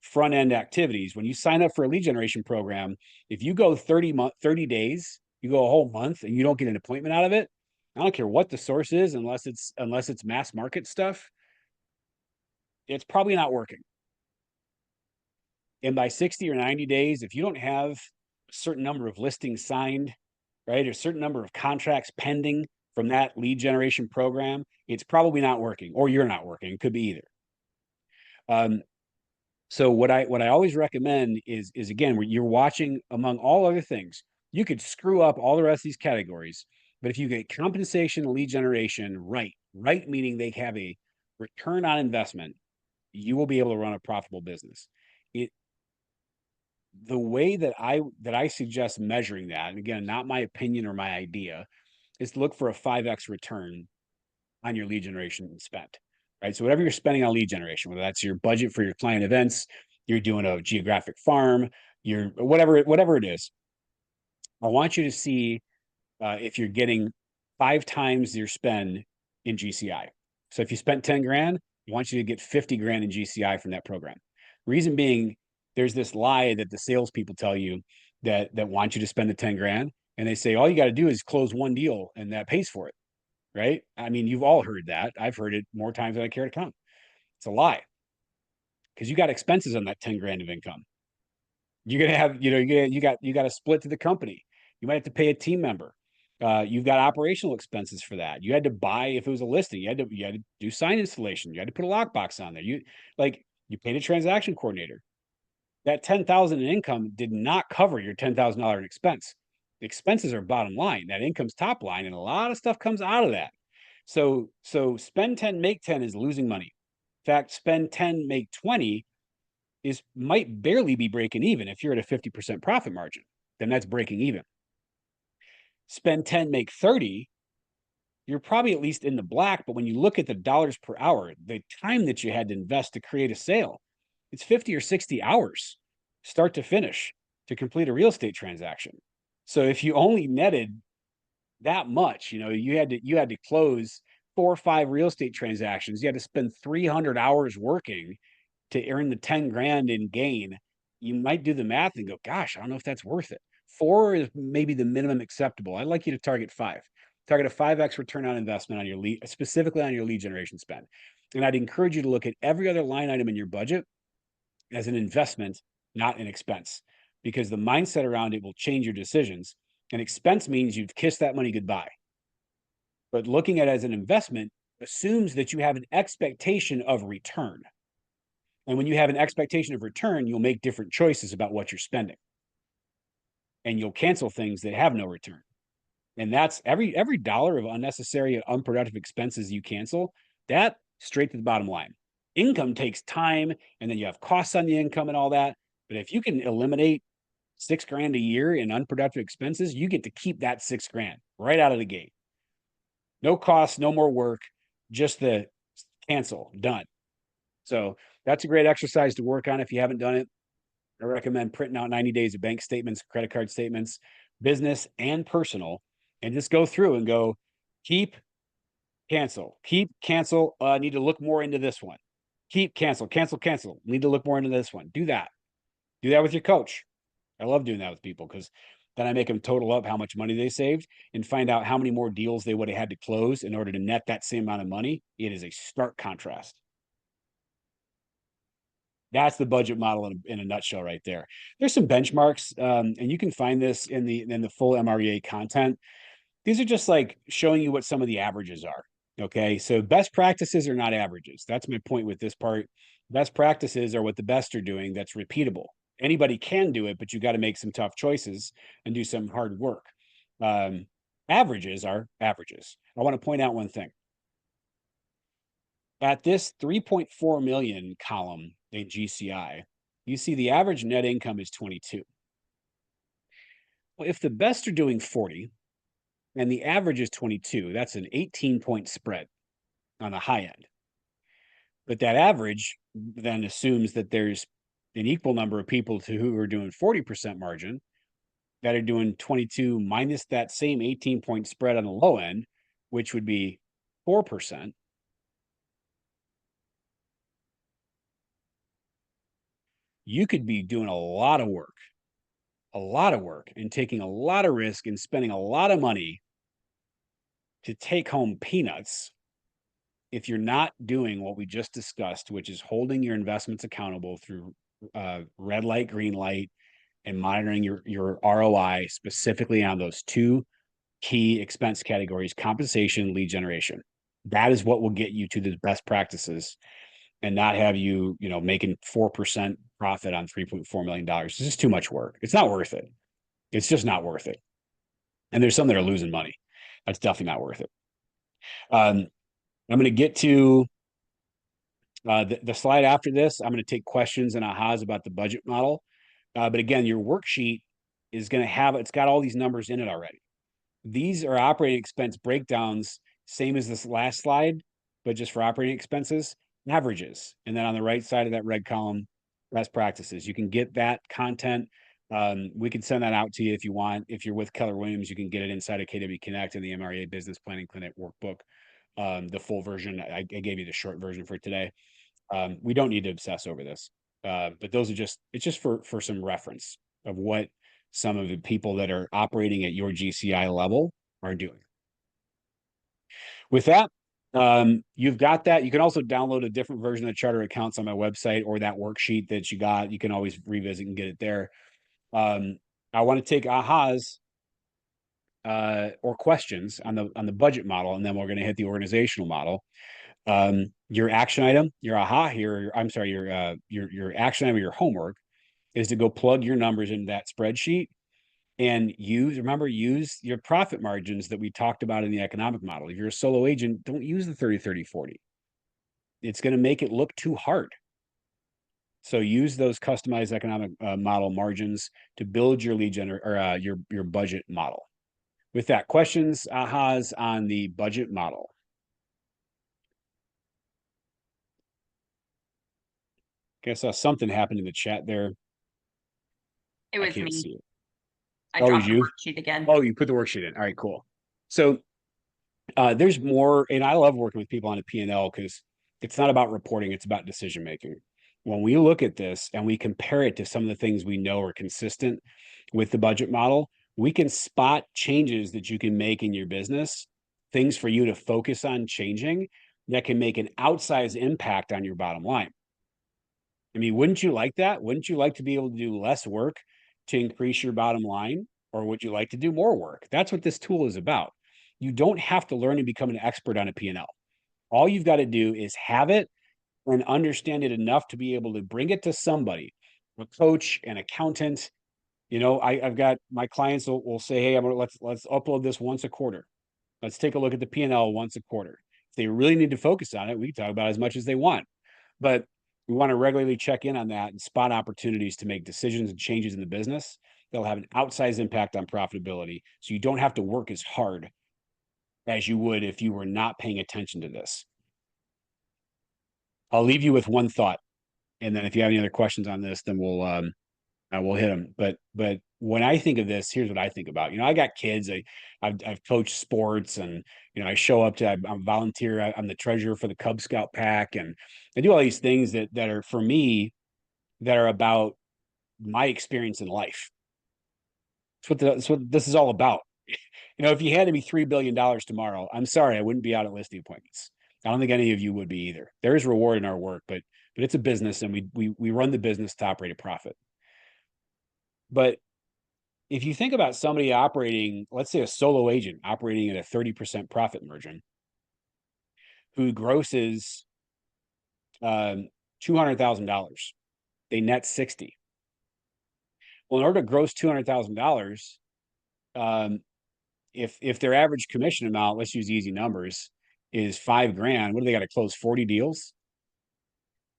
front end activities. When you sign up for a lead generation program, if you go 30 days, you go a whole month and you don't get an appointment out of it, I don't care what the source is, unless it's mass market stuff, it's probably not working. And by 60 or 90 days, if you don't have a certain number of listings signed, right? A certain number of contracts pending from that lead generation program, it's probably not working, or you're not working. It could be either. So what I always recommend is again, where you're watching, among all other things, you could screw up all the rest of these categories, but if you get compensation and lead generation right meaning they have a return on investment, you will be able to run a profitable business. The way that I suggest measuring that, and again, not my opinion or my idea, is to look for a 5x return on your lead generation spend, right? So whatever you're spending on lead generation, whether that's your budget for your client events, you're doing a geographic farm, you're whatever it is, I want you to see if you're getting 5 times your spend in GCI. So if you spent 10 grand, I want you to get 50 grand in GCI from that program. Reason being, there's this lie that the salespeople tell you that want you to spend the 10 grand, and they say all you got to do is close one deal and that pays for it. Right? I mean, you've all heard that. I've heard it more times than I care to count. It's a lie. Because you got expenses on that 10 grand of income. You're gonna have, you got to split to the company. You might have to pay a team member. You've got operational expenses for that. You had to buy, if it was a listing, you had to do sign installation. You had to put a lockbox on there. You paid a transaction coordinator. That 10,000 in income did not cover your $10,000 in expense. The expenses are bottom line. That income's top line, and a lot of stuff comes out of that. So spend 10, make 10 is losing money. In fact, spend 10, make 20 might barely be breaking even. If you're at a 50% profit margin, then that's breaking even. Spend 10, make 30, you're probably at least in the black, but when you look at the dollars per hour, the time that you had to invest to create a sale, it's 50 or 60 hours, start to finish, to complete a real estate transaction. So if you only netted that much, you had to close 4 or 5 real estate transactions. You had to spend 300 hours working to earn the 10 grand in gain. You might do the math and go, gosh, I don't know if that's worth it. 4 is maybe the minimum acceptable. I'd like you to target 5. Target a 5x return on investment on your lead, specifically on your lead generation spend. And I'd encourage you to look at every other line item in your budget as an investment, not an expense, because the mindset around it will change your decisions. An expense means you've kissed that money goodbye. But looking at it as an investment assumes that you have an expectation of return. And when you have an expectation of return, you'll make different choices about what you're spending. And you'll cancel things that have no return. And that's every dollar of unnecessary and unproductive expenses you cancel, that straight to the bottom line. Income takes time, and then you have costs on the income and all that. But if you can eliminate 6 grand a year in unproductive expenses, you get to keep that 6 grand right out of the gate. No cost, no more work, just the cancel, done. So that's a great exercise to work on if you haven't done it. I recommend printing out 90 days of bank statements, credit card statements, business and personal, and just go through and go, keep, cancel, keep, cancel. Need to look more into this one. Keep, cancel, cancel, cancel. Need to look more into this one. Do that. Do that with your coach. I love doing that with people because then I make them total up how much money they saved and find out how many more deals they would have had to close in order to net that same amount of money. It is a stark contrast. That's the budget model in a nutshell right there. There's some benchmarks, and you can find this in the full MREA content. These are just like showing you what some of the averages are. Okay, so best practices are not averages. That's my point with this part. Best practices are what the best are doing that's repeatable. Anybody can do it, but you got to make some tough choices and do some hard work. Averages are averages. I want to point out one thing. At this 3.4 million column in GCI, you see the average net income is 22. Well, if the best are doing 40 and the average is 22, that's an 18-point spread on the high end. But that average then assumes that there's an equal number of people who are doing 40% margin that are doing 22 minus that same 18-point spread on the low end, which would be 4%. You could be doing a lot of work and taking a lot of risk and spending a lot of money to take home peanuts if you're not doing what we just discussed, which is holding your investments accountable through red light, green light, and monitoring your ROI specifically on those 2 key expense categories: compensation, lead generation. That is what will get you to the best practices and not have you, making 4% profit on $3.4 million. It's just too much work. It's not worth it. It's just not worth it. And there's some that are losing money. That's definitely not worth it. I'm going to get to the slide after this. I'm going to take questions and ahas about the budget model. But again, your worksheet is going to it's got all these numbers in it already. These are operating expense breakdowns, same as this last slide, but just for operating expenses, averages. And then on the right side of that red column, best practices. You can get that content. We can send that out to you if you want. If you're with Keller Williams, you can get it inside of KW Connect and the MRA Business Planning Clinic workbook. The full version, I gave you the short version for today. We don't need to obsess over this, but those are it's just for some reference of what some of the people that are operating at your GCI level are doing. With that, you've got that. You can also download a different version of Charter Accounts on my website, or that worksheet that you got. You can always revisit and get it there. I want to take ahas or questions on the budget model, and then we're going to hit the organizational model. Your action item, your aha here, I'm sorry, your action item, your homework is to go plug your numbers into that spreadsheet and use your profit margins that we talked about in the economic model. If you're a solo agent, don't use the 30-30-40. It's going to make it look too hard. So use those customized economic model margins to build your lead your budget model. With that, questions, ahas on the budget model. I saw something happen in the chat there. It was I can't me. see it. I Oh, dropped the you? worksheet again. Oh, you put the worksheet in. All right, cool. So there's more, and I love working with people on a P&L because it's not about reporting, it's about decision making. When we look at this and we compare it to some of the things we know are consistent with the budget model, we can spot changes that you can make in your business, things for you to focus on changing that can make an outsized impact on your bottom line. I mean, wouldn't you like that? Wouldn't you like to be able to do less work to increase your bottom line? Or would you like to do more work? That's what this tool is about. You don't have to learn and become an expert on a P&L. All you've got to do is have it and understand it enough to be able to bring it to somebody, a coach, an accountant. I've got my clients will say, hey, let's upload this once a quarter. Let's take a look at the P&L once a quarter. If they really need to focus on it, we can talk about as much as they want. But we want to regularly check in on that and spot opportunities to make decisions and changes in the business that'll have an outsized impact on profitability. So you don't have to work as hard as you would if you were not paying attention to this. I'll leave you with one thought. And then if you have any other questions on this, then we'll hit them. But when I think of this, here's what I think about. I got kids. I've coached sports, and I show up to. I'm volunteer. I'm the treasurer for the Cub Scout pack, and I do all these things that are for me, that are about my experience in life. That's what this is all about. If you handed me $3 billion tomorrow, I'm sorry, I wouldn't be out at listing appointments. I don't think any of you would be either. There is reward in our work, but it's a business, and we run the business to operate a profit. But if you think about somebody operating, let's say a solo agent operating at a 30% profit margin, who grosses $200,000, they net 60. Well, in order to gross $200,000, if their average commission amount, let's use easy numbers, is $5,000, what do they got to close 40 deals?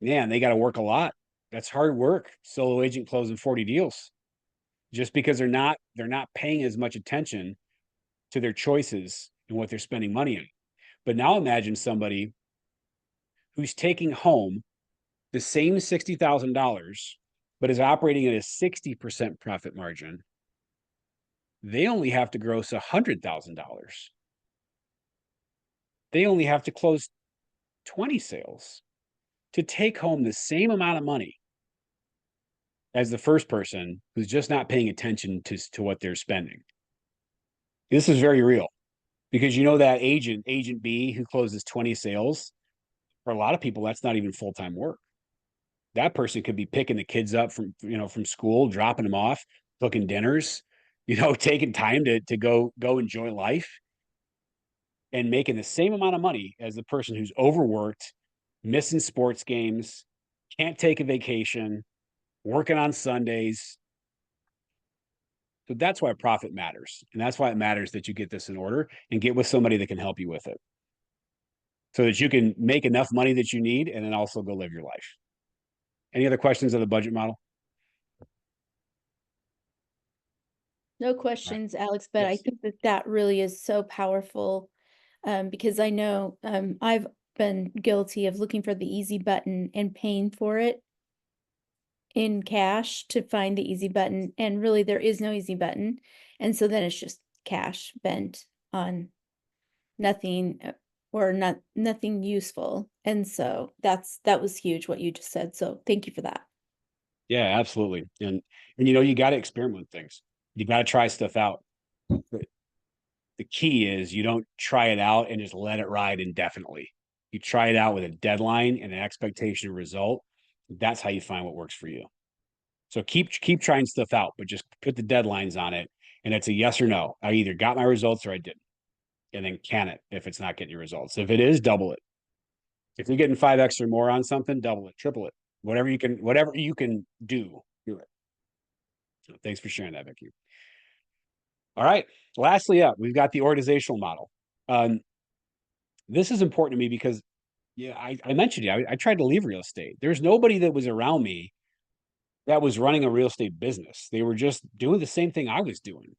Man, they got to work a lot. That's hard work. Solo agent closing 40 deals. Just because they're not paying as much attention to their choices and what they're spending money on. But now imagine somebody who's taking home the same $60,000, but is operating at a 60% profit margin. They only have to gross $100,000. They only have to close 20 sales to take home the same amount of money as the first person who's just not paying attention to what they're spending. This is very real, because that agent B who closes 20 sales, for a lot of people, that's not even full-time work. That person could be picking the kids up from school, dropping them off, cooking dinners, taking time to go enjoy life and making the same amount of money as the person who's overworked, missing sports games, can't take a vacation, working on Sundays. So that's why profit matters. And that's why it matters that you get this in order and get with somebody that can help you with it, so that you can make enough money that you need and then also go live your life. Any other questions on the budget model? No questions, Alex, but I Yes. think that really is so powerful, because I know I've been guilty of looking for the easy button and paying for it in cash to find the easy button, and really there is no easy button, and so then it's just cash bent on nothing, or nothing useful. And so that was huge what you just said, so thank you for that. Yeah, absolutely. And you got to experiment with things. You got to try stuff out. But the key is you don't try it out and just let it ride indefinitely. You try it out with a deadline and an expectation of result. That's how you find what works for you. So keep trying stuff out, but just put the deadlines on it. And it's a yes or no. I either got my results or I didn't. And then can it if it's not getting your results. If it is, double it. If you're getting 5x or more on something, double it, triple it. Whatever you can do it. So thanks for sharing that, Vicki. All right. Lastly up, we've got the organizational model. This is important to me because, I mentioned I tried to leave real estate. There's nobody that was around me that was running a real estate business. They were just doing the same thing I was doing.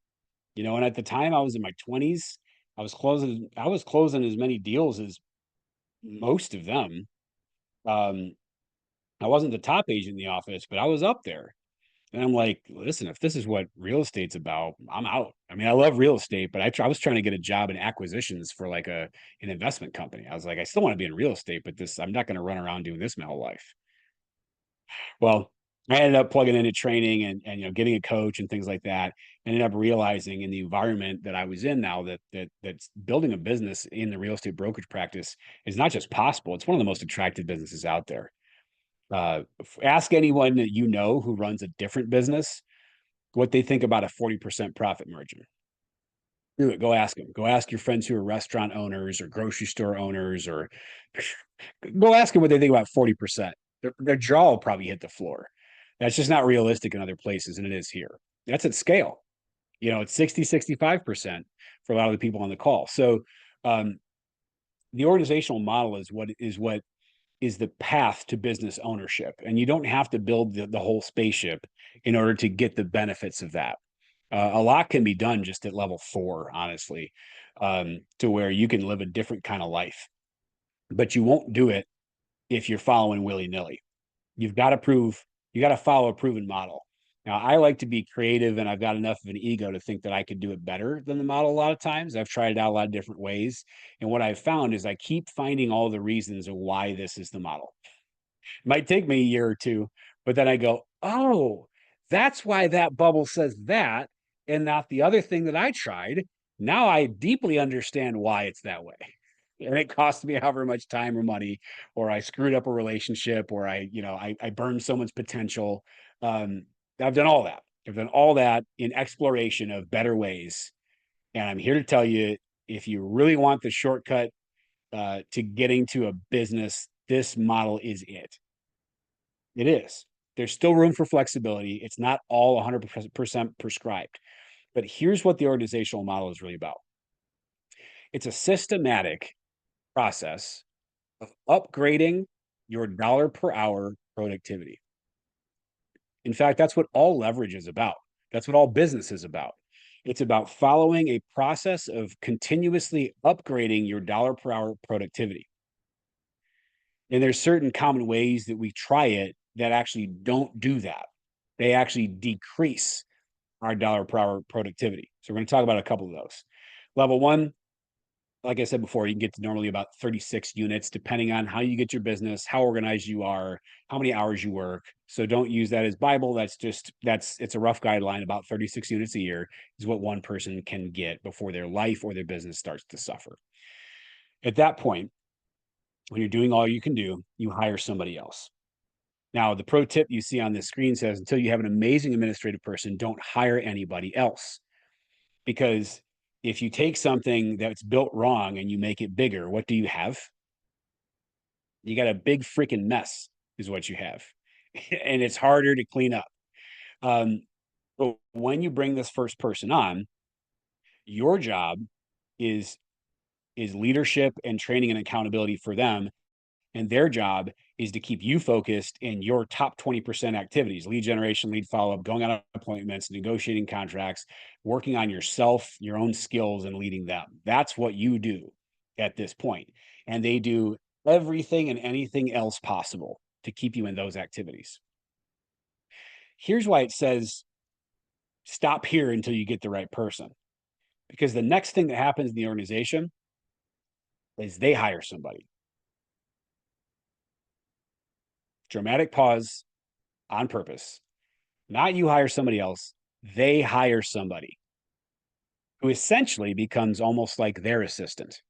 And at the time I was in my 20s, I was closing as many deals as most of them. I wasn't the top agent in the office, but I was up there. And I'm like, listen, if this is what real estate's about, I'm out. I mean, I love real estate, but I was trying to get a job in acquisitions for like an investment company. I was like, I still want to be in real estate, but I'm not going to run around doing this my whole life. Well, I ended up plugging into training and getting a coach and things like that. Ended up realizing in the environment that I was in now that's building a business in the real estate brokerage practice is not just possible. It's one of the most attractive businesses out there. Ask anyone that who runs a different business what they think about a 40% profit margin. Do it. Go ask them. Go ask your friends who are restaurant owners or grocery store owners, or go ask them what they think about 40%. Their jaw will probably hit the floor. That's just not realistic in other places, and it is here. That's at scale. It's 60, 65% for a lot of the people on the call. So the organizational model is what is the path to business ownership. And you don't have to build the whole spaceship in order to get the benefits of that. A lot can be done just at level 4, honestly, to where you can live a different kind of life. But you won't do it if you're following willy-nilly. You got to follow a proven model. Now, I like to be creative, and I've got enough of an ego to think that I could do it better than the model a lot of times. I've tried it out a lot of different ways. And what I've found is I keep finding all the reasons of why this is the model. It might take me a year or two, but then I go, oh, that's why that bubble says that and not the other thing that I tried. Now I deeply understand why it's that way. And it cost me however much time or money, or I screwed up a relationship, or I burned someone's potential. I've done all that. I've done all that in exploration of better ways. And I'm here to tell you, if you really want the shortcut to getting to a business, this model is it. It is. There's still room for flexibility. It's not all 100% prescribed. But here's what the organizational model is really about. It's a systematic process of upgrading your dollar per hour productivity. In fact, that's what all leverage is about. That's what all business is about. It's about following a process of continuously upgrading your dollar per hour productivity. And there's certain common ways that we try it that actually don't do that. They actually decrease our dollar per hour productivity. So we're going to talk about a couple of those. Level 1, like I said before, you can get to normally about 36 units, depending on how you get your business, how organized you are, how many hours you work. So don't use that as Bible. It's a rough guideline. About 36 units a year is what one person can get before their life or their business starts to suffer. At that point, when you're doing all you can do, you hire somebody else. Now, the pro tip you see on this screen says, until you have an amazing administrative person, don't hire anybody else. Because if you take something that's built wrong and you make it bigger, what do you have? You got a big freaking mess is what you have. And it's harder to clean up. But when you bring this first person on, your job is leadership and training and accountability for them. And their job is to keep you focused in your top 20% activities: lead generation, lead follow-up, going on appointments, negotiating contracts, working on yourself, your own skills, and leading them. That's what you do at this point. And they do everything and anything else possible to keep you in those activities. Here's why it says stop here until you get the right person. Because the next thing that happens in the organization is they hire somebody. Dramatic pause on purpose. Not you hire somebody else, they hire somebody who essentially becomes almost like their assistant.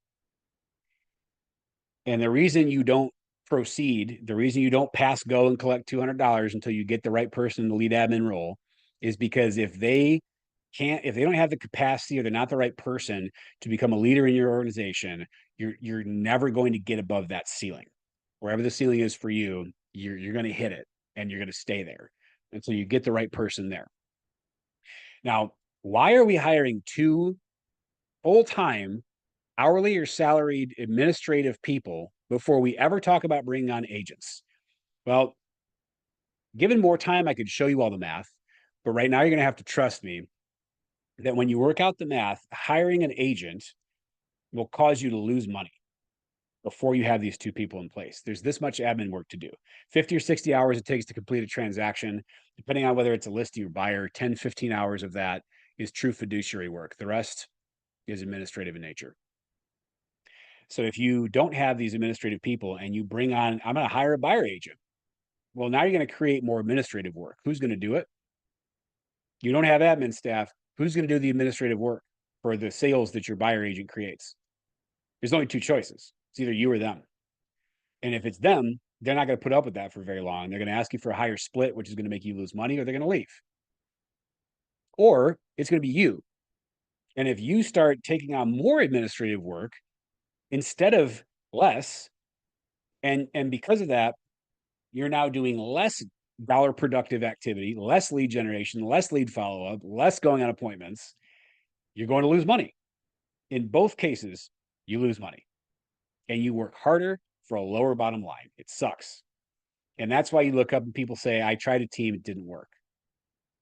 And the reason you don't proceed, the reason you don't pass go and collect $200 until you get the right person in the lead admin role is because if they don't have the capacity or they're not the right person to become a leader in your organization, you're never going to get above that ceiling. Wherever the ceiling is for you, you're going to hit it and you're going to stay there until you get the right person there. Now, why are we hiring 2 full-time hourly or salaried administrative people before we ever talk about bringing on agents? Well, given more time, I could show you all the math, but right now you're going to have to trust me that when you work out the math, hiring an agent will cause you to lose money before you have these 2 people in place. There's this much admin work to do. 50 or 60 hours it takes to complete a transaction, depending on whether it's a listing or buyer. 10, 15 hours of that is true fiduciary work. The rest is administrative in nature. So if you don't have these administrative people and you bring on, I'm going to hire a buyer agent. Well, now you're going to create more administrative work. Who's going to do it? You don't have admin staff. Who's going to do the administrative work for the sales that your buyer agent creates? There's only 2 choices. It's either you or them. And if it's them, they're not going to put up with that for very long. They're going to ask you for a higher split, which is going to make you lose money, or they're going to leave. Or it's going to be you. And if you start taking on more administrative work instead of less, and because of that, you're now doing less dollar productive activity, less lead generation, less lead follow-up, less going on appointments, you're going to lose money. In both cases, you lose money. And you work harder for a lower bottom line. It sucks. And that's why you look up and people say, I tried a team, it didn't work.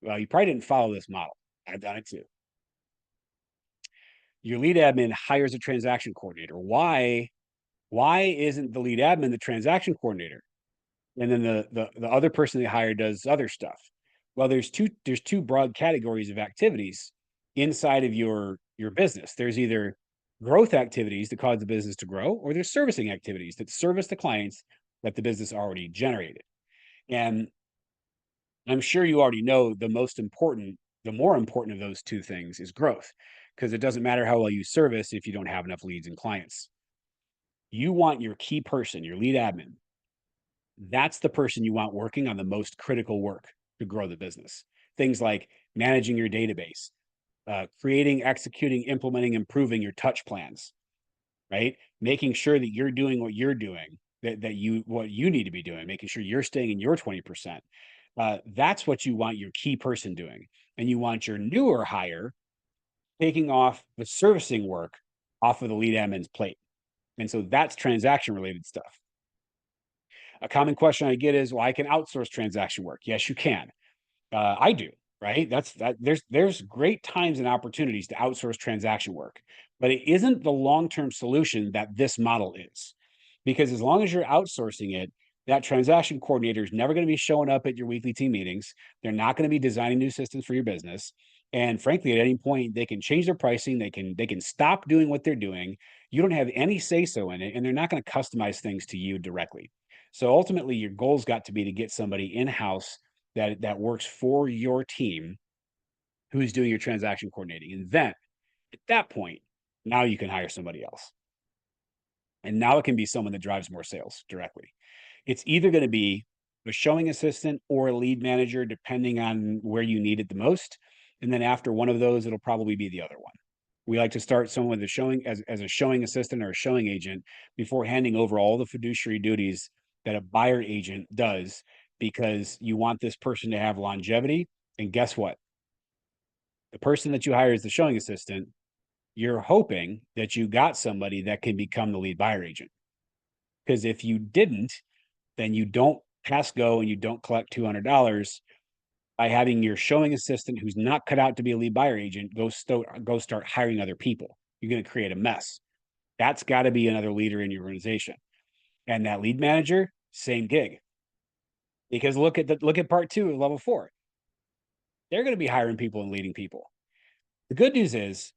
Well, you probably didn't follow this model. I've done it too. Your lead admin hires a transaction coordinator. Why isn't the lead admin the transaction coordinator? And then the other person they hire does other stuff. Well, there's two broad categories of activities inside of your business. There's either growth activities that cause the business to grow, or there's servicing activities that service the clients that the business already generated. And I'm sure you already know the more important of those 2 things is growth, because it doesn't matter how well you service if you don't have enough leads and clients. You want your key person, your lead admin. That's the person you want working on the most critical work to grow the business. Things like managing your database, creating, executing, implementing, improving your touch plans, right? Making sure that you're doing what you're doing, what you need to be doing, making sure you're staying in your 20%. That's what you want your key person doing. And you want your newer hire taking off the servicing work off of the lead admin's plate. And so that's transaction related stuff. A common question I get is, well, I can outsource transaction work. Yes, you can. I do, right? There's great times and opportunities to outsource transaction work, but it isn't the long-term solution that this model is. Because as long as you're outsourcing it, that transaction coordinator is never going to be showing up at your weekly team meetings. They're not going to be designing new systems for your business. And frankly, at any point, they can change their pricing. They can stop doing what they're doing. You don't have any say-so in it, and they're not going to customize things to you directly. So ultimately, your goal's got to be to get somebody in-house that works for your team who's doing your transaction coordinating. And then at that point, now you can hire somebody else. And now it can be someone that drives more sales directly. It's either going to be a showing assistant or a lead manager, depending on where you need it the most. And then after one of those, it'll probably be the other one. We like to start someone with a showing as a showing assistant or a showing agent before handing over all the fiduciary duties that a buyer agent does, because you want this person to have longevity. And guess what? The person that you hire as the showing assistant, you're hoping that you got somebody that can become the lead buyer agent. Because if you didn't, then you don't pass go and you don't collect $200 by having your showing assistant who's not cut out to be a lead buyer agent go start hiring other people. You're going to create a mess. That's got to be another leader in your organization. And that lead manager, same gig. Because look at part 2 of level 4. They're going to be hiring people and leading people. The good news is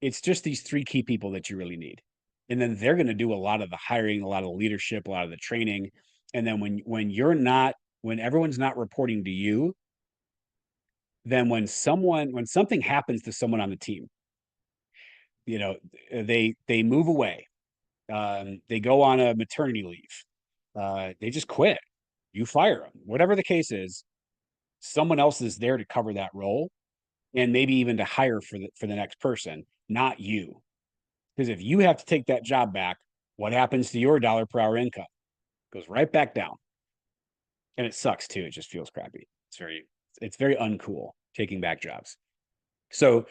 it's just these 3 key people that you really need. And then they're going to do a lot of the hiring, a lot of the leadership, a lot of the training. And then when everyone's not reporting to you, then when something happens to someone on the team, they move away, they go on a maternity leave, they just quit, you fire them, whatever the case is, someone else is there to cover that role and maybe even to hire for the next person, not you. Because if you have to take that job back, what happens to your dollar per hour income? It goes right back down. And it sucks too. It just feels crappy. It's very uncool taking back jobs. So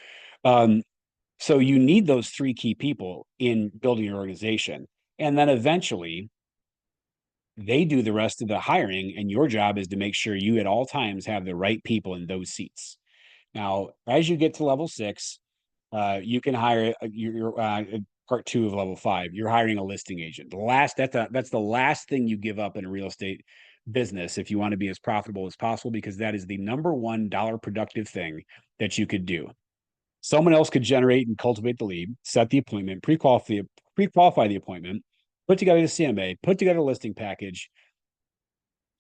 you need those 3 key people in building your organization. And then eventually they do the rest of the hiring, and your job is to make sure you at all times have the right people in those seats. Now, as you get to level 6, you can hire your part 2 of level 5. You're hiring a listing agent. That's the last thing you give up in a real estate business if you want to be as profitable as possible, because that is the number one dollar productive thing that you could do. Someone else could generate and cultivate the lead, set the appointment, pre-qualify the appointment, put together the CMA, put together a listing package.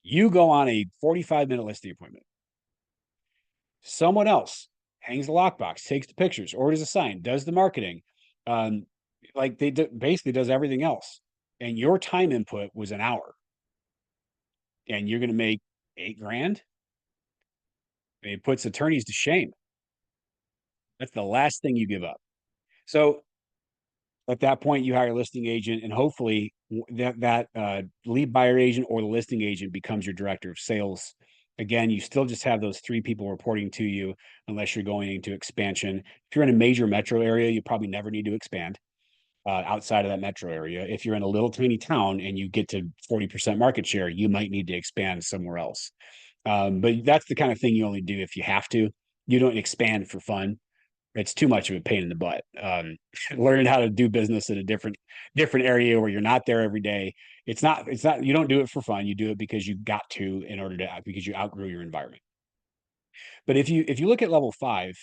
You go on a 45-minute listing appointment. Someone else hangs the lockbox, takes the pictures, orders a sign, does the marketing, basically does everything else. And your time input was an hour. And you're going to make $8,000. It puts attorneys to shame. That's the last thing you give up. So at that point, you hire a listing agent, and hopefully that lead buyer agent or the listing agent becomes your director of sales. Again, you still just have those 3 people reporting to you unless you're going into expansion. If you're in a major metro area, you probably never need to expand outside of that metro area. If you're in a little tiny town and you get to 40% market share, you might need to expand somewhere else. But that's the kind of thing you only do if you have to. You don't expand for fun. It's too much of a pain in the butt. Learning how to do business in a different area where you're not there every day. It's not, you don't do it for fun. You do it because you got to, because you outgrew your environment. But if you look at level 5,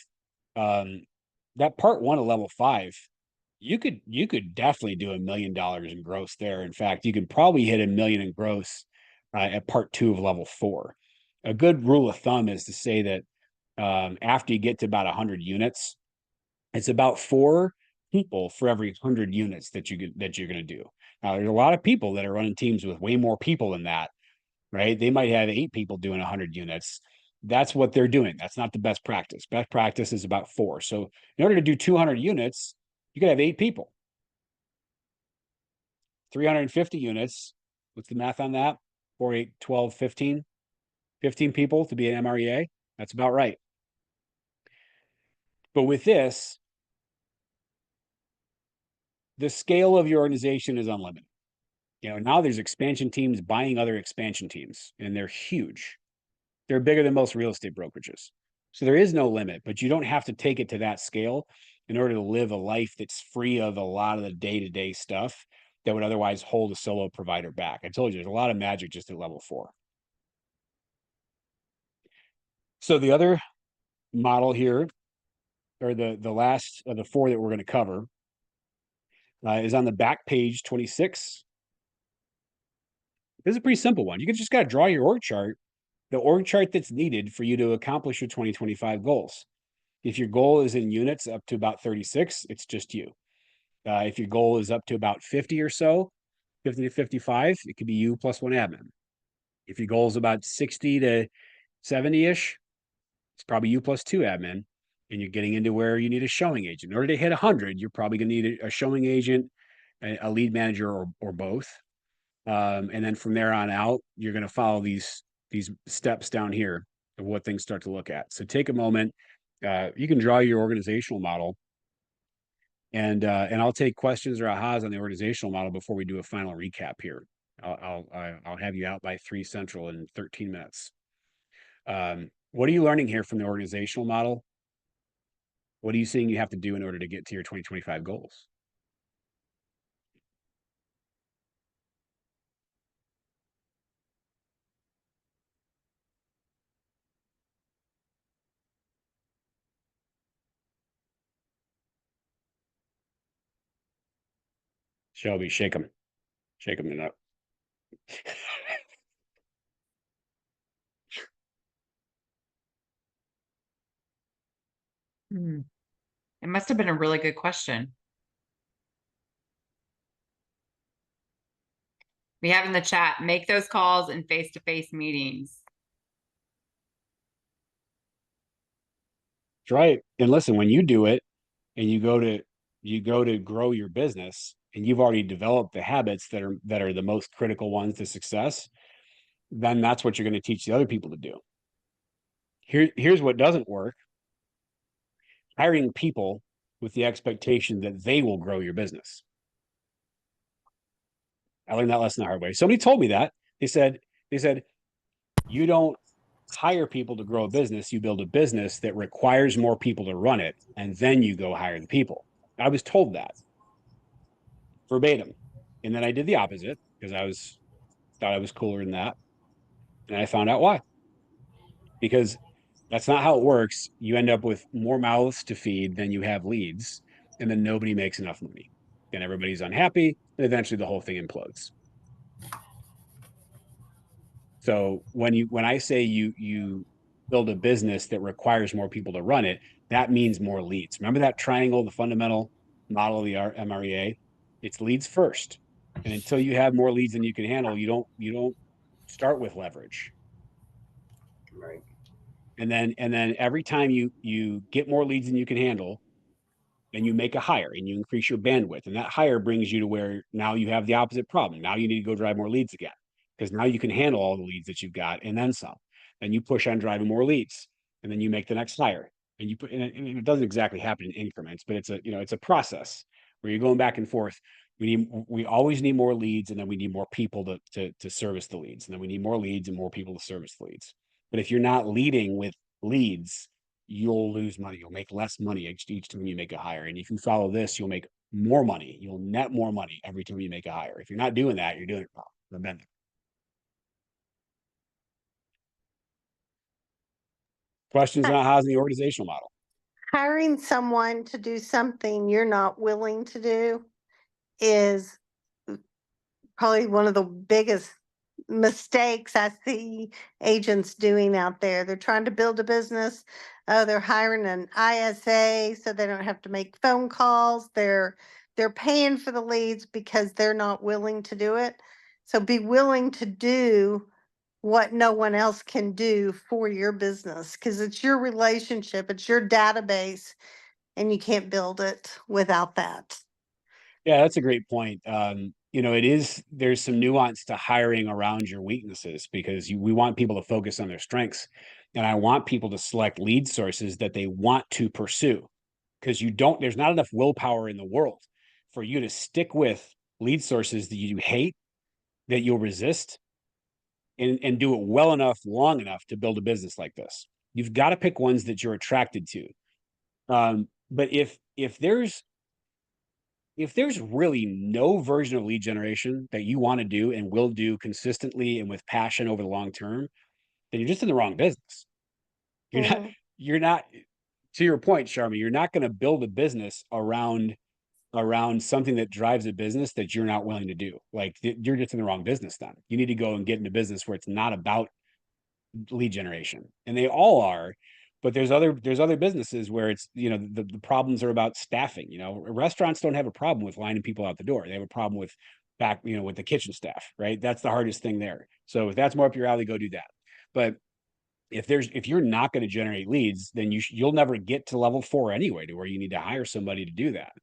that part 1 of level 5, you could definitely do $1 million in gross there. In fact, you could probably hit $1 million in gross at part 2 of level 4. A good rule of thumb is to say that after you get to about 100 units, it's about 4 people for every 100 units that you're going to do. Now, there's a lot of people that are running teams with way more people than that, right? They might have 8 people doing 100 units. That's what they're doing. That's not the best practice. Best practice is about 4. So in order to do 200 units, you could have 8 people. 350 units. What's the math on that? 4, 8, 12, 15. 15 people to be an MREA. That's about right. But with this, the scale of your organization is unlimited. Now there's expansion teams buying other expansion teams, and they're huge. They're bigger than most real estate brokerages. So there is no limit, but you don't have to take it to that scale in order to live a life that's free of a lot of the day-to-day stuff that would otherwise hold a solo provider back. I told you, there's a lot of magic just at level 4. So the other model here, or the last of the 4 that we're going to cover, is on the back page 26. This is a pretty simple one. You just got to draw your org chart, the org chart that's needed for you to accomplish your 2025 goals. If your goal is in units up to about 36, it's just you. If your goal is up to about 50 or so, 50 to 55, it could be you plus 1 admin. If your goal is about 60 to 70-ish, It's probably you plus 2 admin, and you're getting into where you need a showing agent. In order to hit 100, you're probably going to need a showing agent, a lead manager, or both. And then from there on out, you're going to follow these steps down here of what things start to look at. So take a moment. You can draw your organizational model, and I'll take questions or ahas on the organizational model before we do a final recap here. I'll have you out by 3 Central in 13 minutes. What are you learning here from the organizational model? What are you seeing you have to do in order to get to your 2025 goals? Shelby, shake them. Shake them up. It must have been a really good question. We have in the chat, make those calls in face-to-face meetings. That's right. And listen, when you do it and you go to grow your business and you've already developed the habits that are the most critical ones to success, then that's what you're going to teach the other people to do. Here's what doesn't work. Hiring people with the expectation that they will grow your business. I learned that lesson the hard way. Somebody told me that. They said, you don't hire people to grow a business. You build a business that requires more people to run it, and then you go hire the people. I was told that verbatim. And then I did the opposite because thought I was cooler than that. And I found out why. Because that's not how it works. You end up with more mouths to feed than you have leads, and then nobody makes enough money. And everybody's unhappy, and eventually the whole thing implodes. So when I say you build a business that requires more people to run it, that means more leads. Remember that triangle, the fundamental model of the MREA? It's leads first. And until you have more leads than you can handle, you don't start with leverage. Right. And then every time you get more leads than you can handle, then you make a hire and you increase your bandwidth. And that hire brings you to where now you have the opposite problem. Now you need to go drive more leads again, because now you can handle all the leads that you've got and then some. Then you push on driving more leads, and then you make the next hire. And you put, and it doesn't exactly happen in increments, but it's a process where you're going back and forth. We always need more leads, and then we need more people to service the leads, and then we need more leads and more people to service the leads. But if you're not leading with leads, you'll lose money. You'll make less money each time you make a hire. And if you follow this, you'll make more money. You'll net more money every time you make a hire. If you're not doing that, you're doing it wrong. Remember. Questions on how's the organizational model? Hiring someone to do something you're not willing to do is probably one of the biggest mistakes I see agents doing out there. They're trying to build a business. They're hiring an ISA so they don't have to make phone calls. They're paying for the leads because they're not willing to do it. So be willing to do what no one else can do for your business, because it's your relationship, it's your database, and you can't build it without that. Yeah, that's a great point. There's some nuance to hiring around your weaknesses, because we want people to focus on their strengths. And I want people to select lead sources that they want to pursue, because there's not enough willpower in the world for you to stick with lead sources that you hate, that you'll resist, and do it well enough, long enough to build a business like this. You've got to pick ones that you're attracted to. But if there's really no version of lead generation that you want to do and will do consistently and with passion over the long term, then you're just in the wrong business. You're not, to your point, Sharma, you're not going to build a business around something that drives a business that you're not willing to do. Like, you're just in the wrong business then. You need to go and get into business where it's not about lead generation. And they all are, but there's other businesses where it's, the problems are about staffing. Restaurants don't have a problem with lining people out the door. They have a problem with with the kitchen staff, right? That's the hardest thing there. So if that's more up your alley, go do that. But if you're not going to generate leads, then you'll never get to level 4 anyway, to where you need to hire somebody to do that.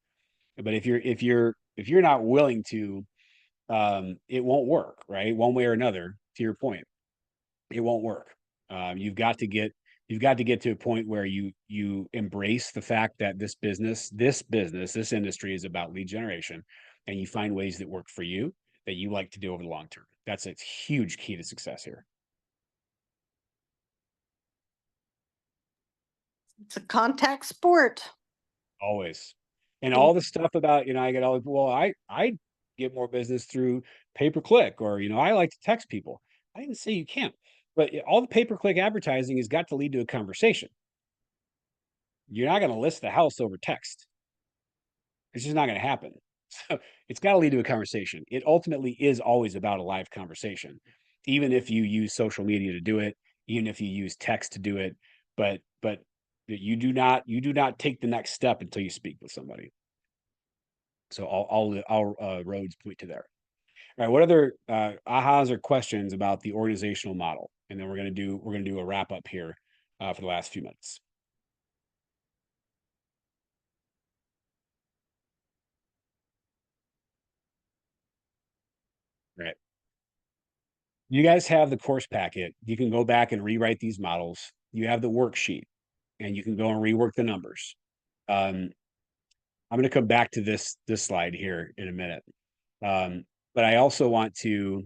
But if you're not willing to, it won't work, right? One way or another, to your point, it won't work. You've got to get to a point where you embrace the fact that this industry is about lead generation, and you find ways that work for you, that you like to do over the long term. That's a huge key to success here. It's a contact sport. Always. And all the stuff about, I get all, well, I get more business through pay-per-click, or, I like to text people. I didn't say you can't, but all the pay-per-click advertising has got to lead to a conversation. You're not going to list the house over text. It's just not going to happen. So it's got to lead to a conversation. It ultimately is always about a live conversation, even if you use social media to do it, even if you use text to do it, but you do not take the next step until you speak with somebody. So all roads point to there. All right. What other ahas or questions about the organizational model? And then we're gonna do a wrap up here for the last few minutes. Right. You guys have the course packet. You can go back and rewrite these models. You have the worksheet, and you can go and rework the numbers. I'm going to come back to this slide here in a minute. But I also want to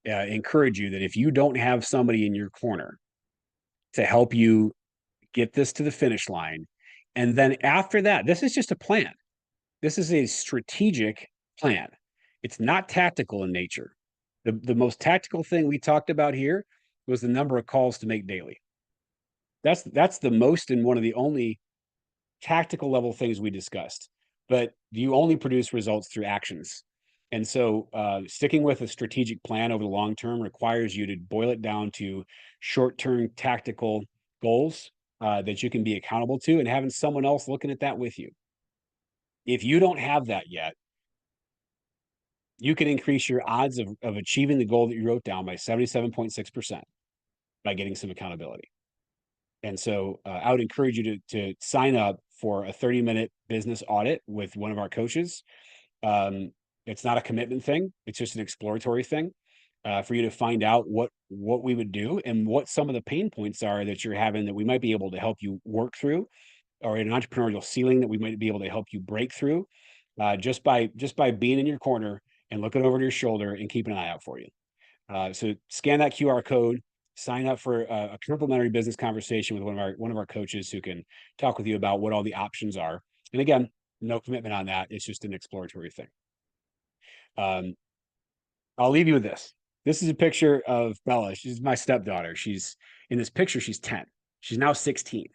encourage you that if you don't have somebody in your corner to help you get this to the finish line, and then after that, this is just a plan. This is a strategic plan. It's not tactical in nature. The most tactical thing we talked about here was the number of calls to make daily. That's the most and one of the only tactical level things we discussed. But you only produce results through actions. And so sticking with a strategic plan over the long term requires you to boil it down to short-term tactical goals that you can be accountable to, and having someone else looking at that with you. If you don't have that yet, you can increase your odds of achieving the goal that you wrote down by 77.6% by getting some accountability. And so I would encourage you to sign up for a 30-minute business audit with one of our coaches. It's not a commitment thing. It's just an exploratory thing for you to find out what we would do and what some of the pain points are that you're having that we might be able to help you work through, or an entrepreneurial ceiling that we might be able to help you break through just by being in your corner and looking over your shoulder and keeping an eye out for you. So scan that QR code, sign up for a complimentary business conversation with one of our coaches who can talk with you about what all the options are. And again, no commitment on that. It's just an exploratory thing. I'll leave you with this. This is a picture of Bella. She's my stepdaughter. She's in this picture. She's 10. She's now 16.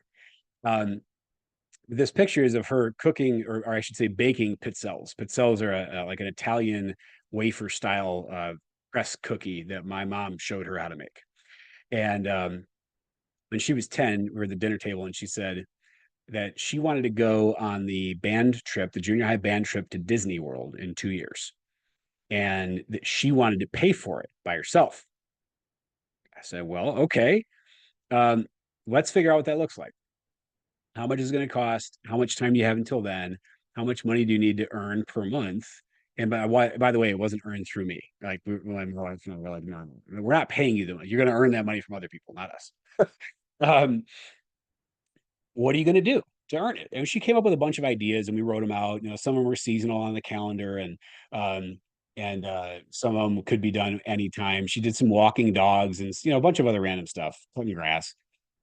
This picture is of her cooking, or I should say baking pizzelles. Pizzelles are like an Italian wafer style press cookie that my mom showed her how to make. And when she was 10, we were at the dinner table, and she said that she wanted to go on the band trip, the junior high band trip to Disney World in 2 years, and that she wanted to pay for it by herself. I said, well, okay, let's figure out what that looks like. How much is it going to cost? How much time do you have until then? How much money do you need to earn per month? And by the way, it wasn't earned through me. Like, we're not paying you the money. You're going to earn that money from other people, not us. What are you going to do to earn it? And she came up with a bunch of ideas, and we wrote them out. Some of them were seasonal on the calendar, and some of them could be done anytime. She did some walking dogs and a bunch of other random stuff, cutting grass.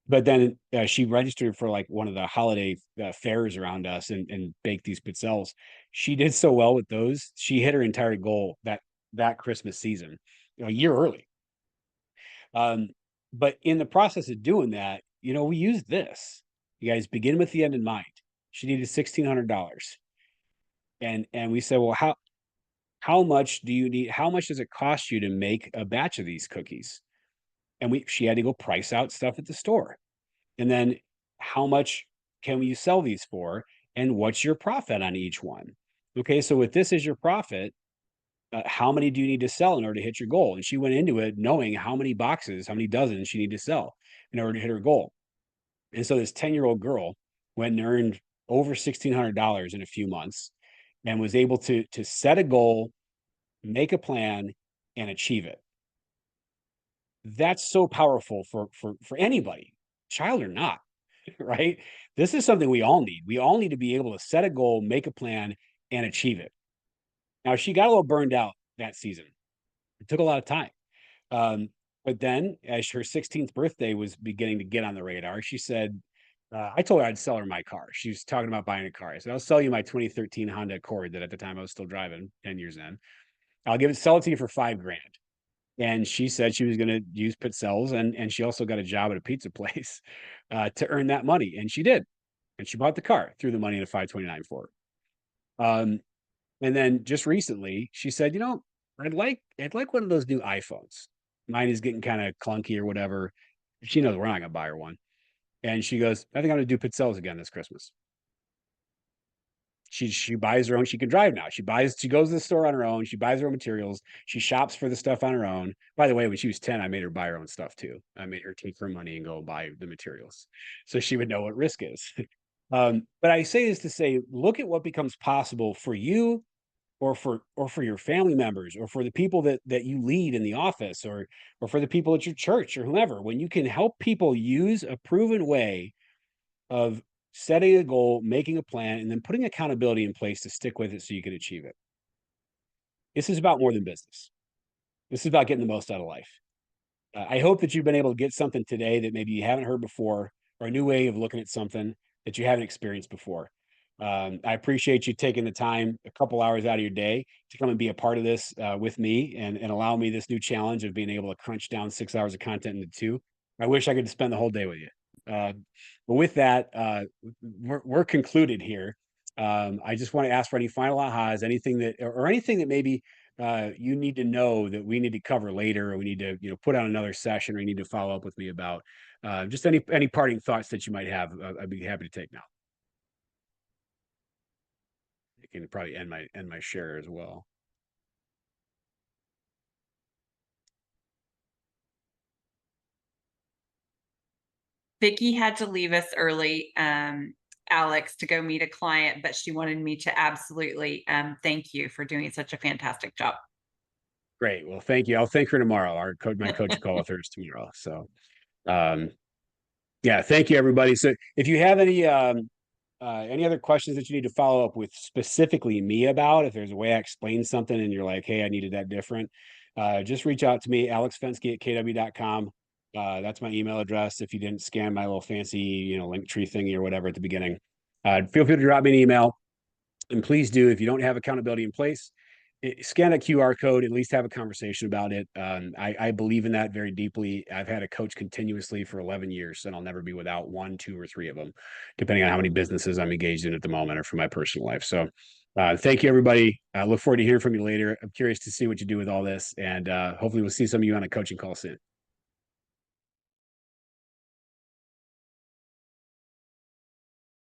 But then she registered for like one of the holiday fairs around us and baked these pizzelles. She did so well with those. She hit her entire goal that Christmas season, a year early. But in the process of doing that, we used this. You guys begin with the end in mind. She needed $1,600. And we said, well, how much do you need? How much does it cost you to make a batch of these cookies? And she had to go price out stuff at the store. And then how much can you sell these for? And what's your profit on each one? Okay, so with this as your profit, how many do you need to sell in order to hit your goal? And she went into it knowing how many boxes, how many dozens she needed to sell in order to hit her goal. And so this 10-year-old girl went and earned over $1,600 in a few months and was able to set a goal, make a plan, and achieve it. That's so powerful for anybody, child or not, right? This is something we all need. We all need to be able to set a goal, make a plan, and achieve it. Now, she got a little burned out that season. It took a lot of time. But then as her 16th birthday was beginning to get on the radar, she said, I told her I'd sell her my car. She was talking about buying a car. I said, I'll sell you my 2013 Honda Accord that at the time I was still driving 10 years in. I'll sell it to you for $5,000. And she said she was going to use Pitzels, and she also got a job at a pizza place to earn that money. And she did. And she bought the car, threw the money in a 529 for her. And then just recently, she said, I'd like one of those new iPhones. Mine is getting kind of clunky or whatever. She knows we're not going to buy her one. And she goes, I think I'm going to do Pitzels again this Christmas. She buys her own. She can drive now. She goes to the store on her own. She buys her own materials. She shops for the stuff on her own. By the way, when she was 10, I made her buy her own stuff too. I made her take her money and go buy the materials so she would know what risk is. But I say this to say, look at what becomes possible for you or for your family members or for the people that you lead in the office or for the people at your church or whomever, when you can help people use a proven way of setting a goal, making a plan, and then putting accountability in place to stick with it so you can achieve it. This is about more than business. This is about getting the most out of life. I hope that you've been able to get something today that maybe you haven't heard before, or a new way of looking at something that you haven't experienced before. I appreciate you taking the time, a couple hours out of your day, to come and be a part of this with me and allow me this new challenge of being able to crunch down 6 hours of content into 2. I wish I could spend the whole day with you. But with that, we're concluded here. I just want to ask for any final ahas, anything that maybe you need to know that we need to cover later, or we need to put on another session, or you need to follow up with me about. Just any parting thoughts that you might have. I'd be happy to take now. I can probably end my share as well. Vicky had to leave us early, Alex, to go meet a client, but she wanted me to absolutely thank you for doing such a fantastic job. Great. Well, thank you. I'll thank her tomorrow. My coach call with her is tomorrow. So, yeah, thank you, everybody. So if you have any other questions that you need to follow up with specifically me about, if there's a way I explain something and you're like, hey, I needed that different, just reach out to me, alexfenske@kw.com. That's my email address. If you didn't scan my little fancy, link tree thingy or whatever at the beginning, feel free to drop me an email. And please do, if you don't have accountability in place, scan a QR code, at least have a conversation about it. I believe in that very deeply. I've had a coach continuously for 11 years, and I'll never be without 1, 2, or 3 of them, depending on how many businesses I'm engaged in at the moment or for my personal life. So thank you, everybody. I look forward to hearing from you later. I'm curious to see what you do with all this, and hopefully we'll see some of you on a coaching call soon.